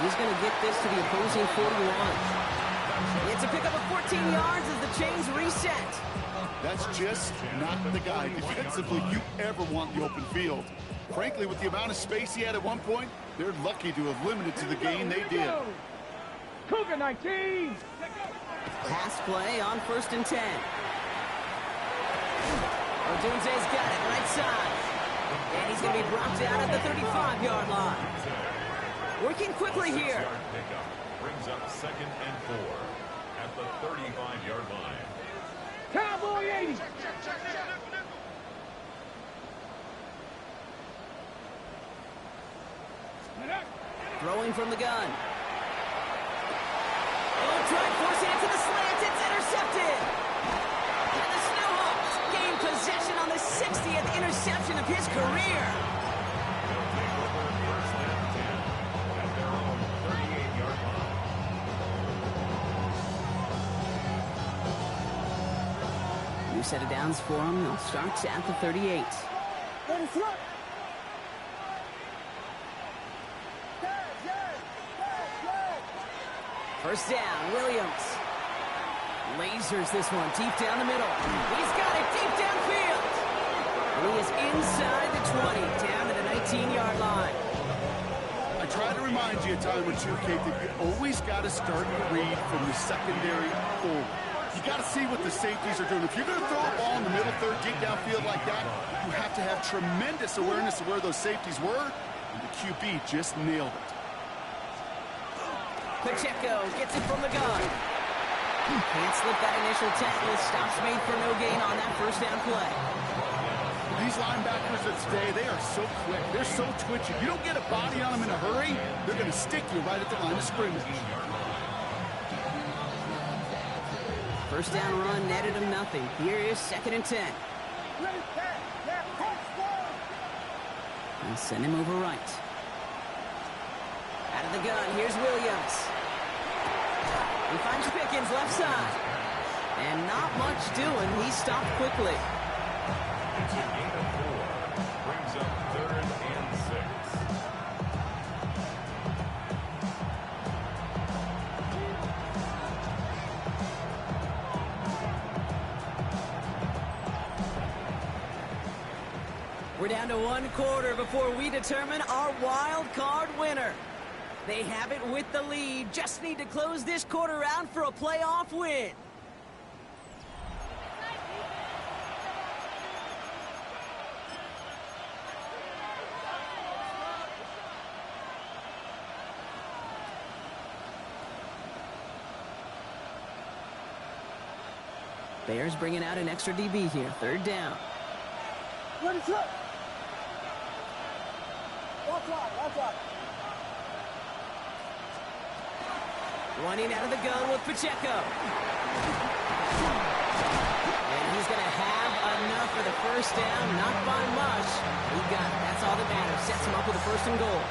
[SPEAKER 1] He's going to get this to the opposing 41. It's a pickup of 14 yards as the chains reset.
[SPEAKER 2] That's just not the guy defensively you ever want in the open field. Frankly, with the amount of space he had at one point, they're lucky to have limited to the gain they did.
[SPEAKER 3] Cougar 19.
[SPEAKER 1] Pass play on first and 10. Odunze's got it right side. And he's going to be brought down at the 35-yard line. Working quickly here.
[SPEAKER 4] Brings up second and 4 at the 35-yard line.
[SPEAKER 3] Cowboy 80.
[SPEAKER 1] Throwing from the gun. Oh, try forcing it to the slant. It's intercepted. And the Snowhawks gain possession on the 60th interception of his career.
[SPEAKER 4] They'll take over first and 10 at their own 38-yard line.
[SPEAKER 1] New set of downs for him. They'll start at the 38. First down, Williams. Lasers this one deep down the middle. He's got it deep downfield. He is inside the 20, down to the 19-yard line.
[SPEAKER 2] I try to remind you a time or two, Kate, that you always got to start the read from the secondary forward. You got to see what the safeties are doing. If you're going to throw a ball in the middle third, deep downfield like that, you have to have tremendous awareness of where those safeties were, and the QB just nailed it.
[SPEAKER 1] Pacheco gets it from the gun. Can't slip that initial tackle. Stops made for no gain on that first down play.
[SPEAKER 2] These linebackers of today, they are so quick. They're so twitchy. You don't get a body on them in a hurry, they're going to stick you right at the line of scrimmage.
[SPEAKER 1] First down run netted him nothing. Here is second and 10. And send him over right. Out of the gun, here's Williams. He finds Pickens left side. And not much doing. He stopped quickly.
[SPEAKER 4] It's a gain of 4. Brings up third and 6.
[SPEAKER 1] We're down to one quarter before we determine our wild card winner. They have it with the lead. Just need to close this quarter out for a playoff win. Bears bringing out an extra DB here. Third down.
[SPEAKER 3] What is up? Watch out.
[SPEAKER 1] Running out of the gun with Pacheco. And he's going to have enough for the first down. Not by much. He got it. That's all that matters. Sets him up with a first and goal.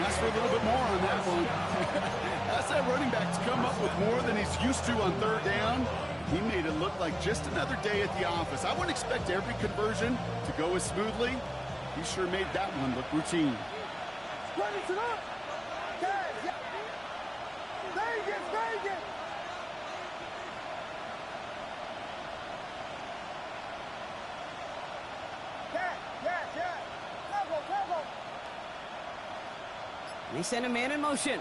[SPEAKER 2] Ask for a little bit more on that one. That's that running back's come up with more than he's used to on third down. He made it look like just another day at the office. I wouldn't expect every conversion to go as smoothly. He sure made that one look routine.
[SPEAKER 3] It up. Vegas. Yeah. Level.
[SPEAKER 1] And they send a man in motion.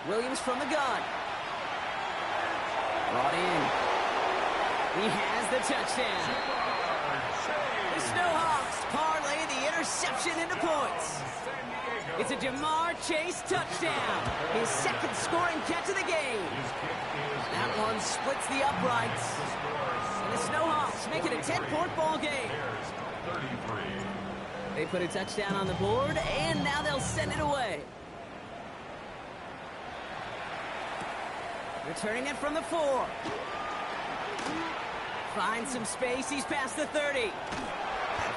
[SPEAKER 1] Williams from the gun. Brought in. He has the touchdown. The Snowhawks parlay the interception into points. It's a Jamar Chase touchdown. His second scoring catch of the game. That one splits the uprights. And the Snowhawks make it a 10-point ball game. They put a touchdown on the board, and now they'll send it away. Returning it from the 4. Finds some space. He's past the 30.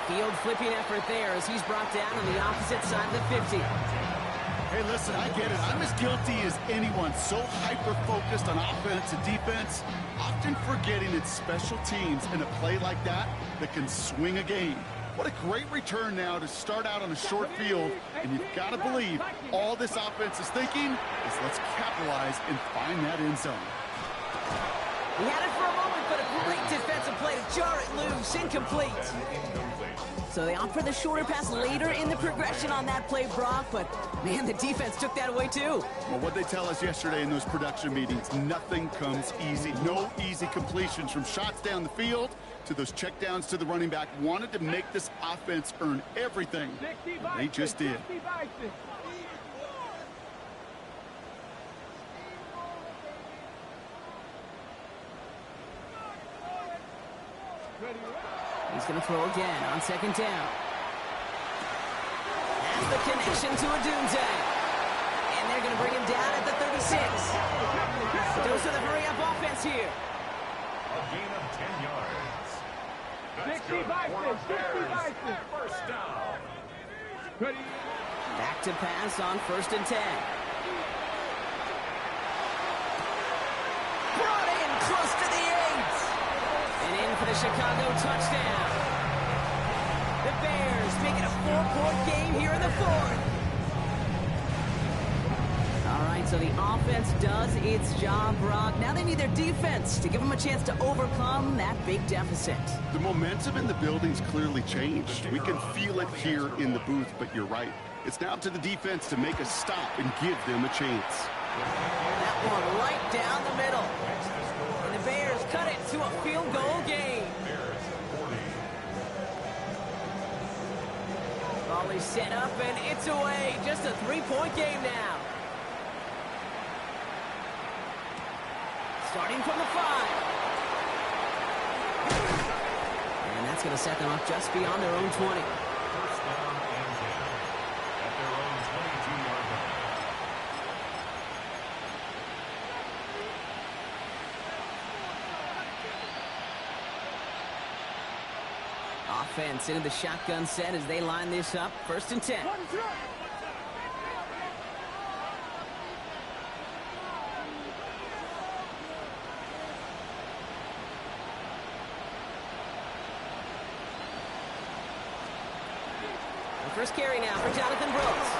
[SPEAKER 1] Field flipping effort there as he's brought down on the opposite side of the 50.
[SPEAKER 2] Hey, listen, I get it. I'm as guilty as anyone. So hyper-focused on offense and defense, often forgetting it's special teams in a play like that can swing a game. What a great return now to start out on a short field, and you've got to believe all this offense is thinking is let's capitalize and find that end zone.
[SPEAKER 1] He had it for a moment, but a great defensive play to jar it loose, incomplete. So they opt for the shorter pass later in the progression on that play, Brock, but man, the defense took that away too.
[SPEAKER 2] Well, what they tell us yesterday in those production meetings, nothing comes easy. No easy completions from shots down the field to those checkdowns to the running back. Wanted to make this offense earn everything. They just did.
[SPEAKER 1] He's going to throw again on second down. That's the connection to Odunze. And they're going to bring him down at the 36. Goes to the hurry-up offense here.
[SPEAKER 4] A gain of 10 yards.
[SPEAKER 3] 60 Bison.
[SPEAKER 4] First down.
[SPEAKER 1] Back to pass on first and 10. Brought in close to the 8. And in for the Chicago touchdown. The Bears make it a 4-point game here in the 4th. All right, so the offense does its job, Brock. Now they need their defense to give them a chance to overcome that big deficit.
[SPEAKER 2] The momentum in the building's clearly changed. We can feel it here in the booth, but you're right. It's now up to the defense to make a stop and give them a chance.
[SPEAKER 1] That one right down the middle. And the Bears cut it to a field goal game. Ball is set up and it's away. Just a 3-point game now. Starting from the 5. And that's going to set them up just beyond their own 20.
[SPEAKER 4] First down and 10 at their own 22-yard line.
[SPEAKER 1] Offense into the shotgun set as they line this up. First and 10. First carry now for Jonathan Brooks.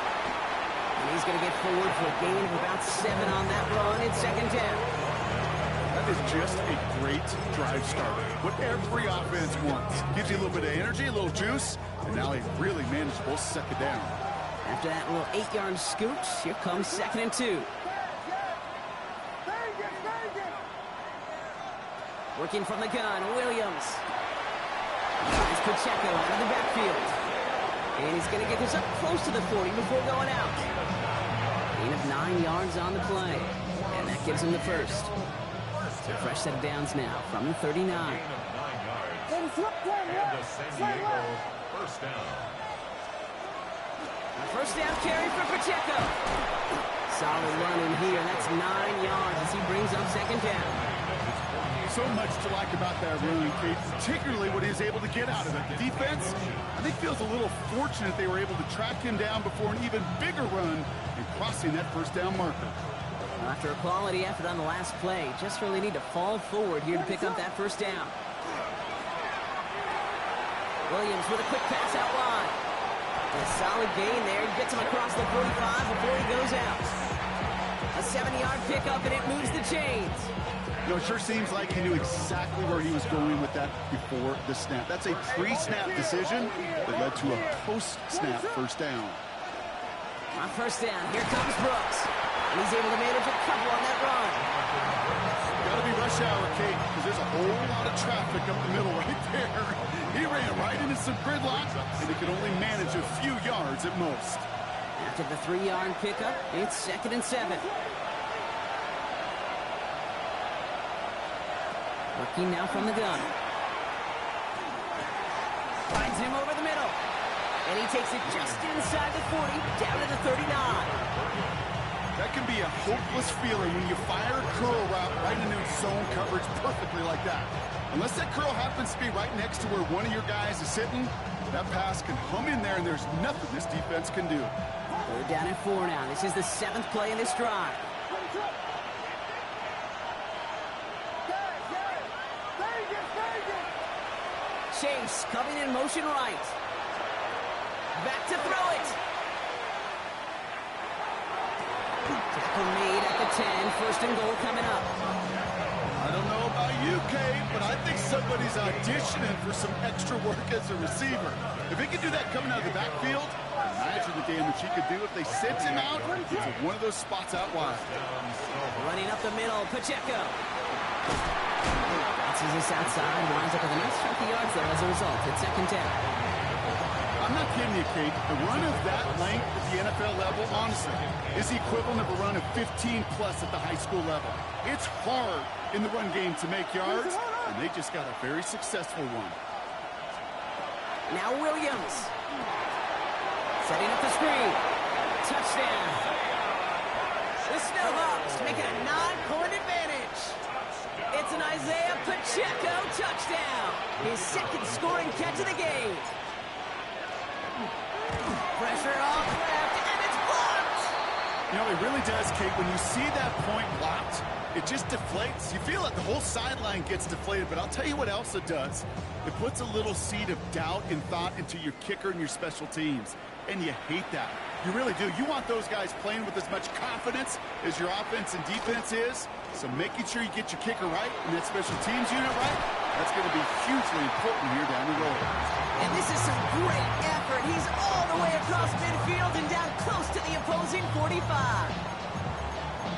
[SPEAKER 1] And he's going to get forward for a gain of about 7 on that run. It's second down.
[SPEAKER 2] That is just a great drive starter. What every offense wants. Gives you a little bit of energy, a little juice, and now a really manageable second down.
[SPEAKER 1] After that little 8-yard scooch, here comes 2nd and 2. Working from the gun, Williams. It's Pacheco out of the backfield. And he's going to get this up close to the 40 before going out. Gain of 9 yards on the play. And that gives him the first. So fresh set of downs now from the 39.
[SPEAKER 4] Gain of 9 yards. And the San Diego first down.
[SPEAKER 1] A first down carry for Pacheco. Solid run in here. That's 9 yards as he brings up 2nd down.
[SPEAKER 2] So much to like about that run, Kate, particularly what he was able to get out of it. The defense, I think, feels a little fortunate they were able to track him down before an even bigger run and crossing that first down marker.
[SPEAKER 1] After a quality effort on the last play, just really need to fall forward here to pick up that first down. Williams with a quick pass out wide. A solid gain there. He gets him across the 45 before he goes out. A 7-yard pickup, and it moves the chains.
[SPEAKER 2] You know, it sure seems like he knew exactly where he was going with that before the snap. That's a pre-snap decision that led to a post-snap first down.
[SPEAKER 1] On first down, here comes Brooks. And he's able to manage a couple on that run.
[SPEAKER 2] Gotta be rush hour, Kate, because there's a whole lot of traffic up the middle right there. He ran right into some gridlock, and he could only manage a few yards at most.
[SPEAKER 1] After the 3-yard pickup, it's 2nd and 7. Working now from the gun. Finds him over the middle. And he takes it just inside the 40, down to the 39.
[SPEAKER 2] That can be a hopeless feeling when you fire a curl route right into zone coverage perfectly like that. Unless that curl happens to be right next to where one of your guys is sitting, that pass can hum in there and there's nothing this defense can do.
[SPEAKER 1] They're down at 4 now. This is the 7th play in this drive. Chase coming in motion right. Back to throw it. Tackle made at the 10. First and goal coming up.
[SPEAKER 2] I don't know about you, Kate, but I think somebody's auditioning for some extra work as a receiver. If he could do that coming out of the backfield, imagine the damage he could do if they sent him out to one of those spots out wide.
[SPEAKER 1] Running up the middle, Pacheco. Bounces this outside, winds up with a nice chunk of yards there as a result. It's 2nd down.
[SPEAKER 2] I'm not kidding you, Kate. A run of that length at the NFL level, honestly, is the equivalent of a run of 15-plus at the high school level. It's hard in the run game to make yards, and they just got a very successful one.
[SPEAKER 1] Now Williams. Setting up the screen. Touchdown. The Snowhawks make it a 9-point advantage. It's an Isaiah Pacheco touchdown. His 2nd scoring catch of the game. Pressure off left, and it's blocked.
[SPEAKER 2] You know, it really does, Kate. When you see that point blocked, it just deflates. You feel like the whole sideline gets deflated, but I'll tell you what else it does. It puts a little seed of doubt and thought into your kicker and your special teams, and you hate that. You really do. You want those guys playing with as much confidence as your offense and defense is, so making sure you get your kicker right and that special teams unit right, that's going to be hugely important here down the road.
[SPEAKER 1] And this is some great effort. He's all the way across midfield and down close to the opposing 45.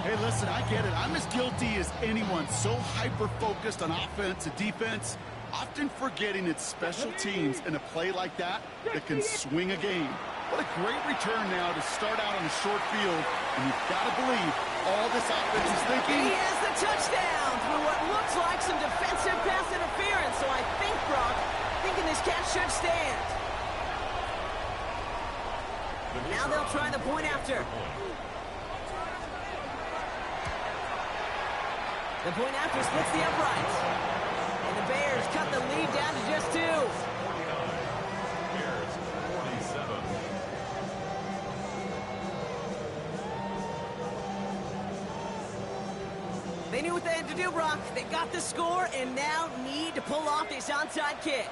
[SPEAKER 2] Hey, listen, I get it. I'm as guilty as anyone. So hyper-focused on offense and defense, often forgetting it's special teams in a play like that that can swing a game. What a great return now to start out on the short field, and you've got to believe all this offense is thinking.
[SPEAKER 1] He has the touchdown through what looks like some defensive pass interference, so I think, Brock, thinking this catch should stand. Now they'll try the point after. The point after splits the uprights. And the Bears cut the lead down to just 2.
[SPEAKER 4] Bears 47.
[SPEAKER 1] They knew what they had to do, Brock. They got the score and now need to pull off this onside kick.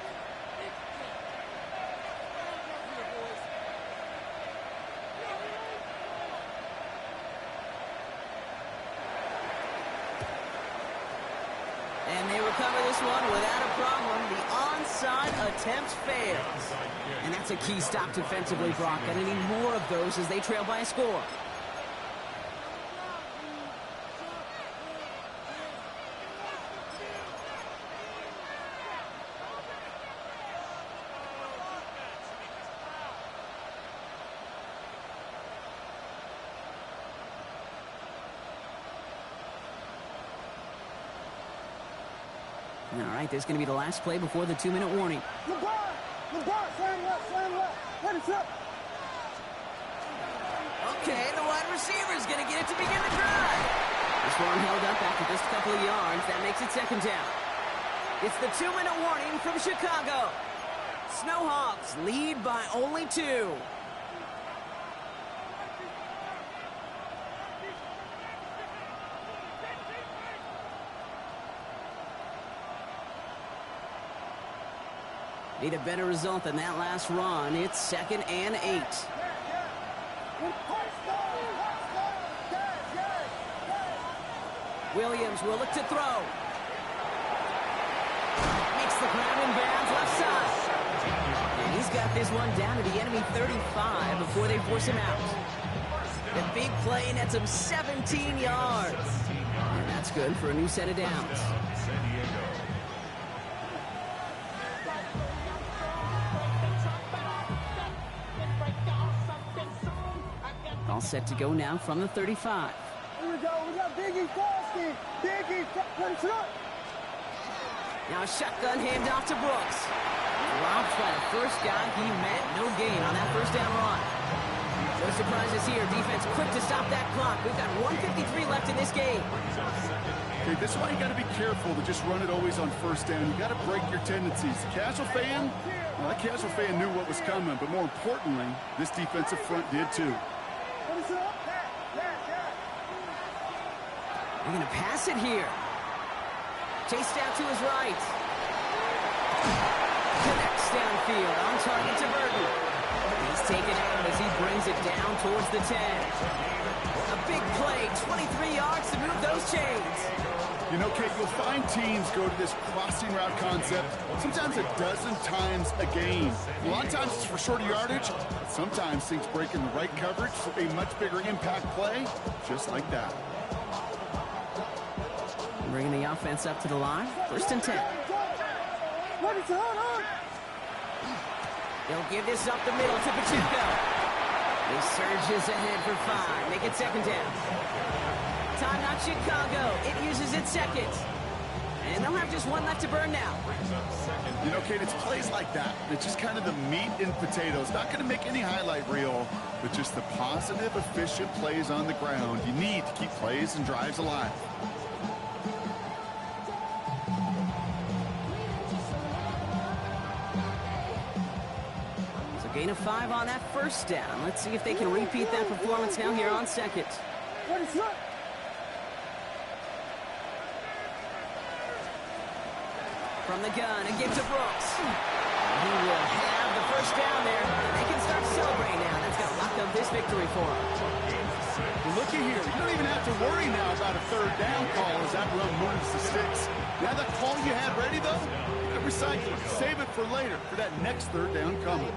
[SPEAKER 1] And they recover this one without a problem. The onside attempt fails. And that's a key stop defensively, Brock. Gonna need more of those as they trail by a score. All right, this is going to be the last play before the 2-minute warning. Okay, the wide receiver is going to get it to begin the drive. This one held up after just a couple of yards. That makes it second down. It's the 2-minute warning from Chicago. Snowhawks lead by only 2. Need a better result than that last run. It's 2nd and 8. Williams will look to throw. Makes the grab in bounds left side. And he's got this one down to the enemy 35 before they force him out. The big play nets him 17 yards. And that's good for a new set of downs. All set to go now from the 35.
[SPEAKER 3] Here we go. We got Biggie Frosty. Biggie, let's go.
[SPEAKER 1] Now a shotgun handoff to Brooks. Dropped by the first guy he met. No gain on that first down run. No surprises here. Defense quick to stop that clock. We've got 1:53 left in this game.
[SPEAKER 2] Okay, this is why you got to be careful to just run it always on first down. You got to break your tendencies. Casual fan, well, that casual fan knew what was coming, but more importantly, this defensive front did too.
[SPEAKER 1] They're going to pass it here. Chased out to his right. Connects downfield on target to Burton. He's taken out as he brings it down towards the 10. A big play, 23 yards to move those chains.
[SPEAKER 2] You know, Kate, you'll find teams go to this crossing route concept sometimes a dozen times a game. A lot of times it's for shorter yardage, but sometimes things break in the right coverage for a much bigger impact play, just like that.
[SPEAKER 1] Bringing the offense up to the line. 1st and 10. They'll give this up the middle to Pacheco. He surges ahead for 5. Make it 2nd down. Timeout Chicago. It uses its 2nd. And they'll have just 1 left to burn now.
[SPEAKER 2] You know, Kate, it's plays like that. It's just kind of the meat and potatoes. Not going to make any highlight reel, but just the positive, efficient plays on the ground. You need to keep plays and drives alive.
[SPEAKER 1] Gain of 5 on that first down. Let's see if they can repeat that performance now here on 2nd. From the gun, again to Brooks. He will have the first down there. They can start celebrating now. That's going to lock up this victory for them.
[SPEAKER 2] Looky here. You don't even have to worry now about a 3rd down call as that run moves the sticks. Now that call you had ready, though, you got to recycle it. Save it for later, for that next 3rd down coming.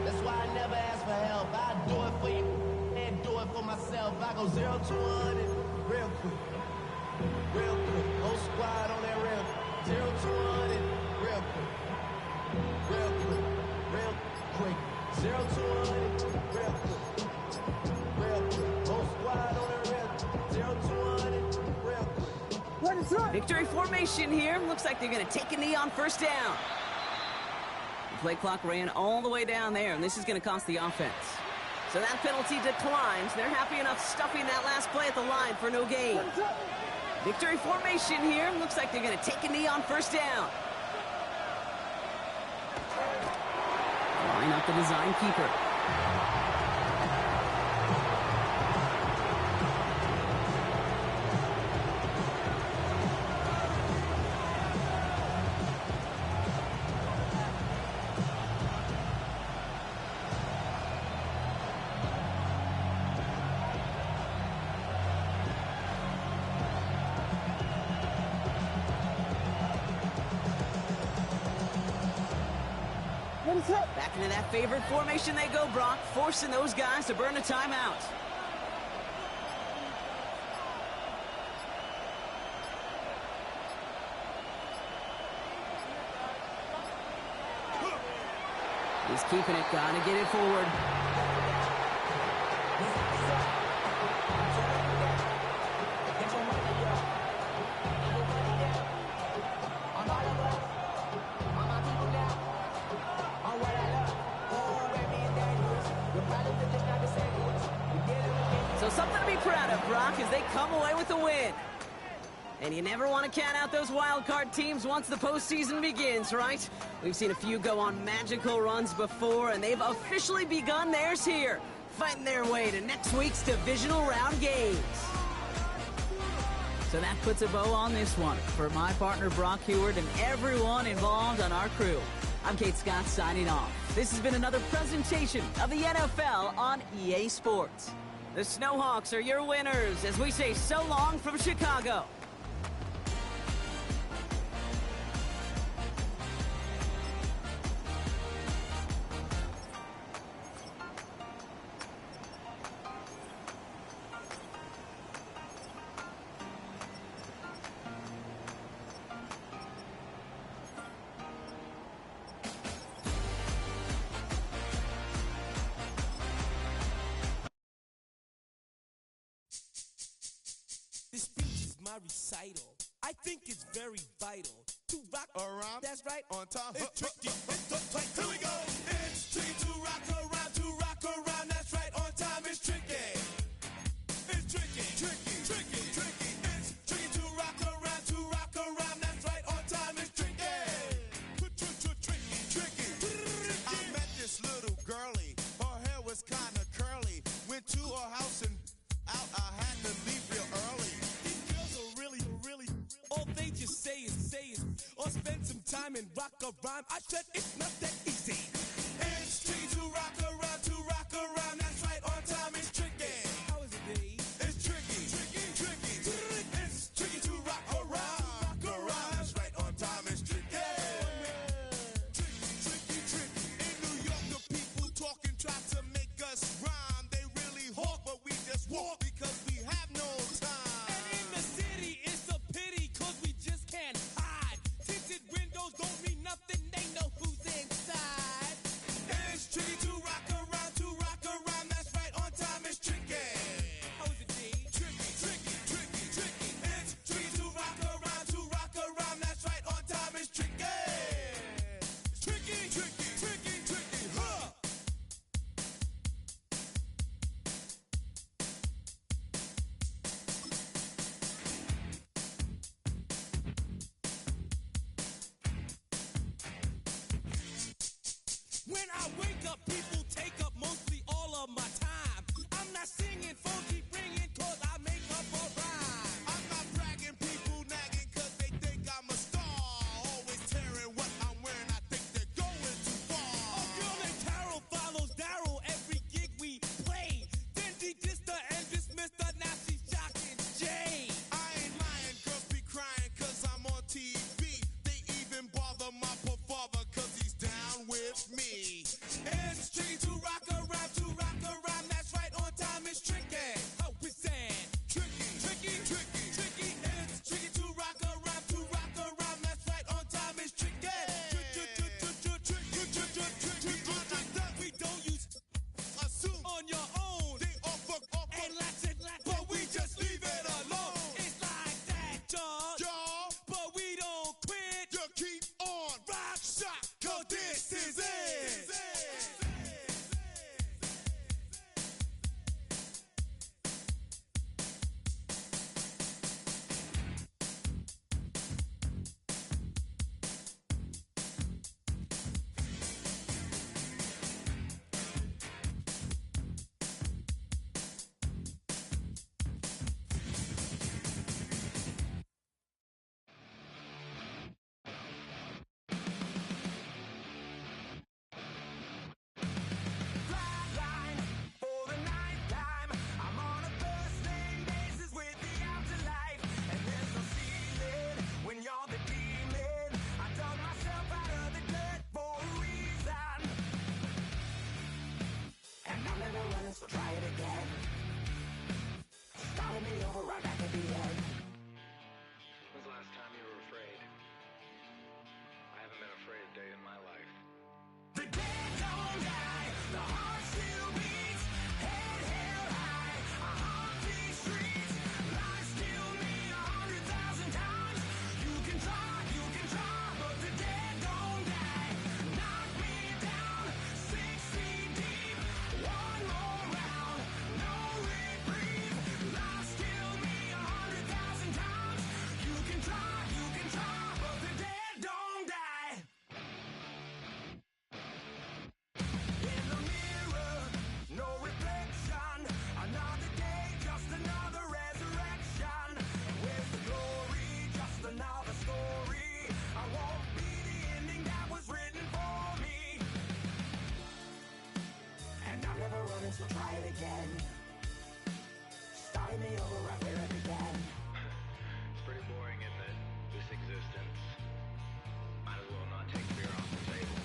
[SPEAKER 5] That's why I never ask for help. I do it for you and do it for myself. I go 0 to 100 real quick. Real quick. Whole squad on that real quick. 0 to 100 real quick. Real quick. Real quick. 0 to 100 real quick. Real quick. Whole squad on that real quick. 0 to 100 real quick.
[SPEAKER 1] Victory formation here. Looks like they're going to take a knee on 1st down. The play clock ran all the way down there, and this is going to cost the offense. So that penalty declines. They're happy enough stuffing that last play at the line for no gain. Victory formation here. Looks like they're going to take a knee on 1st down. Line up the design keeper. Back into that favorite formation they go, Brock, forcing those guys to burn a timeout. He's keeping it, gotta get it forward. So something to be proud of, Brock, as they come away with a win. And you never want to count out those wild card teams once the postseason begins, right? We've seen a few go on magical runs before, and they've officially begun theirs here, fighting their way to next week's divisional round games. So that puts a bow on this one. For my partner Brock Heward and everyone involved on our crew, I'm Kate Scott signing off. This has been another presentation of the NFL on EA Sports. The Snowhawks are your winners as we say so long from Chicago.
[SPEAKER 6] This speech is my recital. I think it's very vital to rock around. That's right. On time. It's tricky. It's the play. Here we go. It's tricky to rock around. To rock around. That's right. On time. It's tricky. It's tricky. Tricky. Tricky. Tricky. It's tricky to rock around. To rock around. That's right. On time. It's tricky. Tricky. Tricky. I met this little girlie. Her hair was kind of curly. Went to her house and out. I had to leave real early. All they just say is, or spend some time and rock a rhyme. I said it's not that easy. It's tricky to rock around, that's right, on time it's tricky. How is it, Dave? It's tricky, tricky. It's tricky to rock around, that's right, on time it's tricky. Tricky. In New York, the people talking try to make us rhyme. They really hawk, but we just walk because we have no time. And in the city, it's a pity, cause we just can't hide. Tinted windows don't mean nothing, they know who's inside.
[SPEAKER 7] It's pretty boring, isn't it? This existence. Might as well not take beer off the table.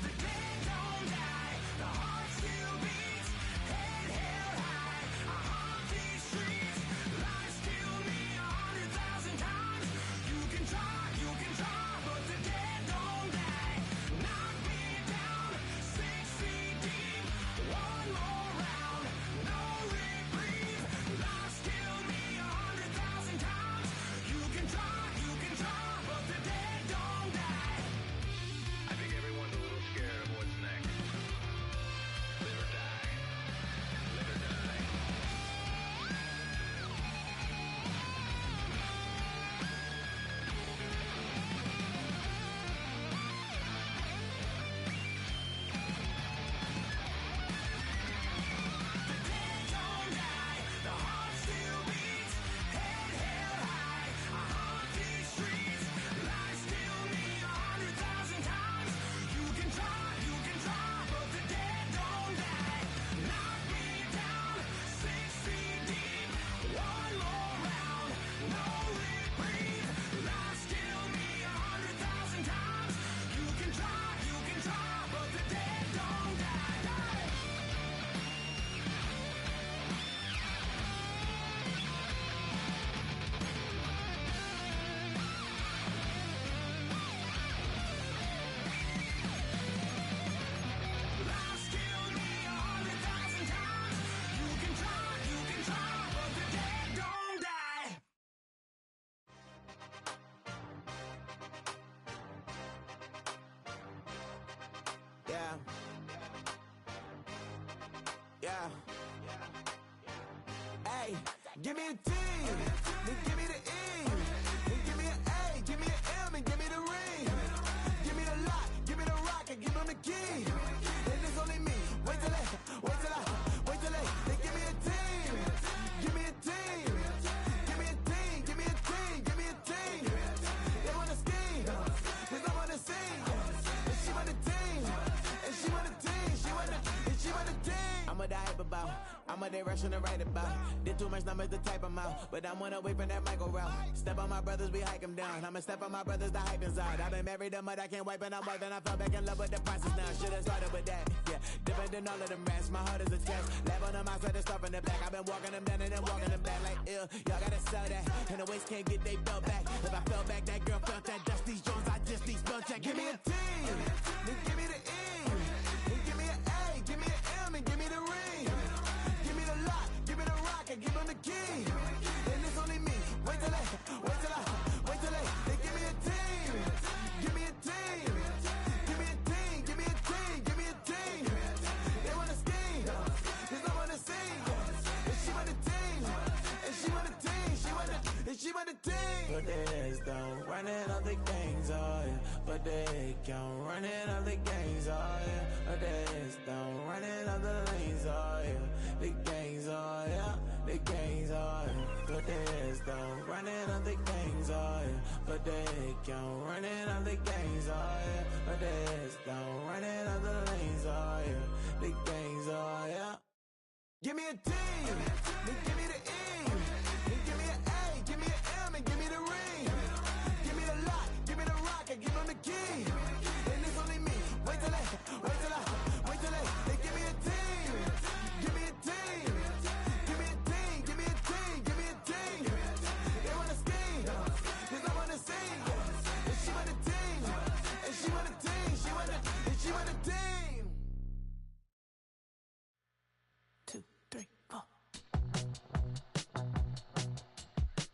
[SPEAKER 6] The dead don't die, the heart still beats, head held high, I haunt these streets. Lies killed me 100,000 times. You can try, but the dead don't die. Knock me down 6 feet deep. One more round, no reprieve. Lies killed me 100,000 times. You can try, but the dead don't die.
[SPEAKER 7] I think everyone's a little scared of what's next. Live or die. Live or die.
[SPEAKER 6] The dead don't die, the heart still beats, head held high, I haunt these streets. Lies kill me 100,000 times. You can try, but the dead don't die. Knock me down 6 feet deep. One more round, no reprieve. Lies kill me 100,000 times. You can try, but the dead don't die. Lies killed me 100,000 times. You can try, but the dead don't die. Yeah. Hey, give me a T, then give me the E, then give me an A, give me an M, and give me the ring. Give me the lock, give me the rock, and give them the key. And it's only me. Wait till they give me a team. Give me a team. Give me a team. Give me a team. Give me a team. They wanna scheme, 'cause I wanna sing. And she want a team. And she want a team. She want a team. I'm a die about. I'm a direction to write about. Did too much numbers to type them out. But I'm one away from that Michael route. Step on my brothers, we hike them down. I'ma step on my brothers, the hype inside. I've been married to mud, I can't wipe it out more than I fell back in love with the process now. Should've started with that. Yeah, different than all of them rats. My heart is a test. Lab on them outside, stuff in the back. I've been walking them down and then walking them back like ill. Y'all gotta sell that. And the waist can't get they belt back. If I fell back, that girl felt that. Dust these Jones, I just need spell check. Give me a T, then give me the E, then give me an A, give me an M, and give me the ring. Give me the lock, give me the rock, and give them the key. And it's only me. Wait till they give me a team. Give me a team. Give me a team. Give me a team. Give me a team. They wanna scheme, 'cause I wanna sing. And she want a team. And she want a team. She want a team. Put their heads down, running up the gangs, oh yeah. Put their head down, running up the gangs, oh yeah. Put their heads down, running up the lanes, oh yeah. The gangs, oh yeah. The gangs, oh yeah. Put their heads down, running up the gangs, oh yeah. Put their head down, running up the gangs, oh yeah. Put their heads down, running up the lanes, oh yeah. The gangs, oh yeah. Give me a team, then give me the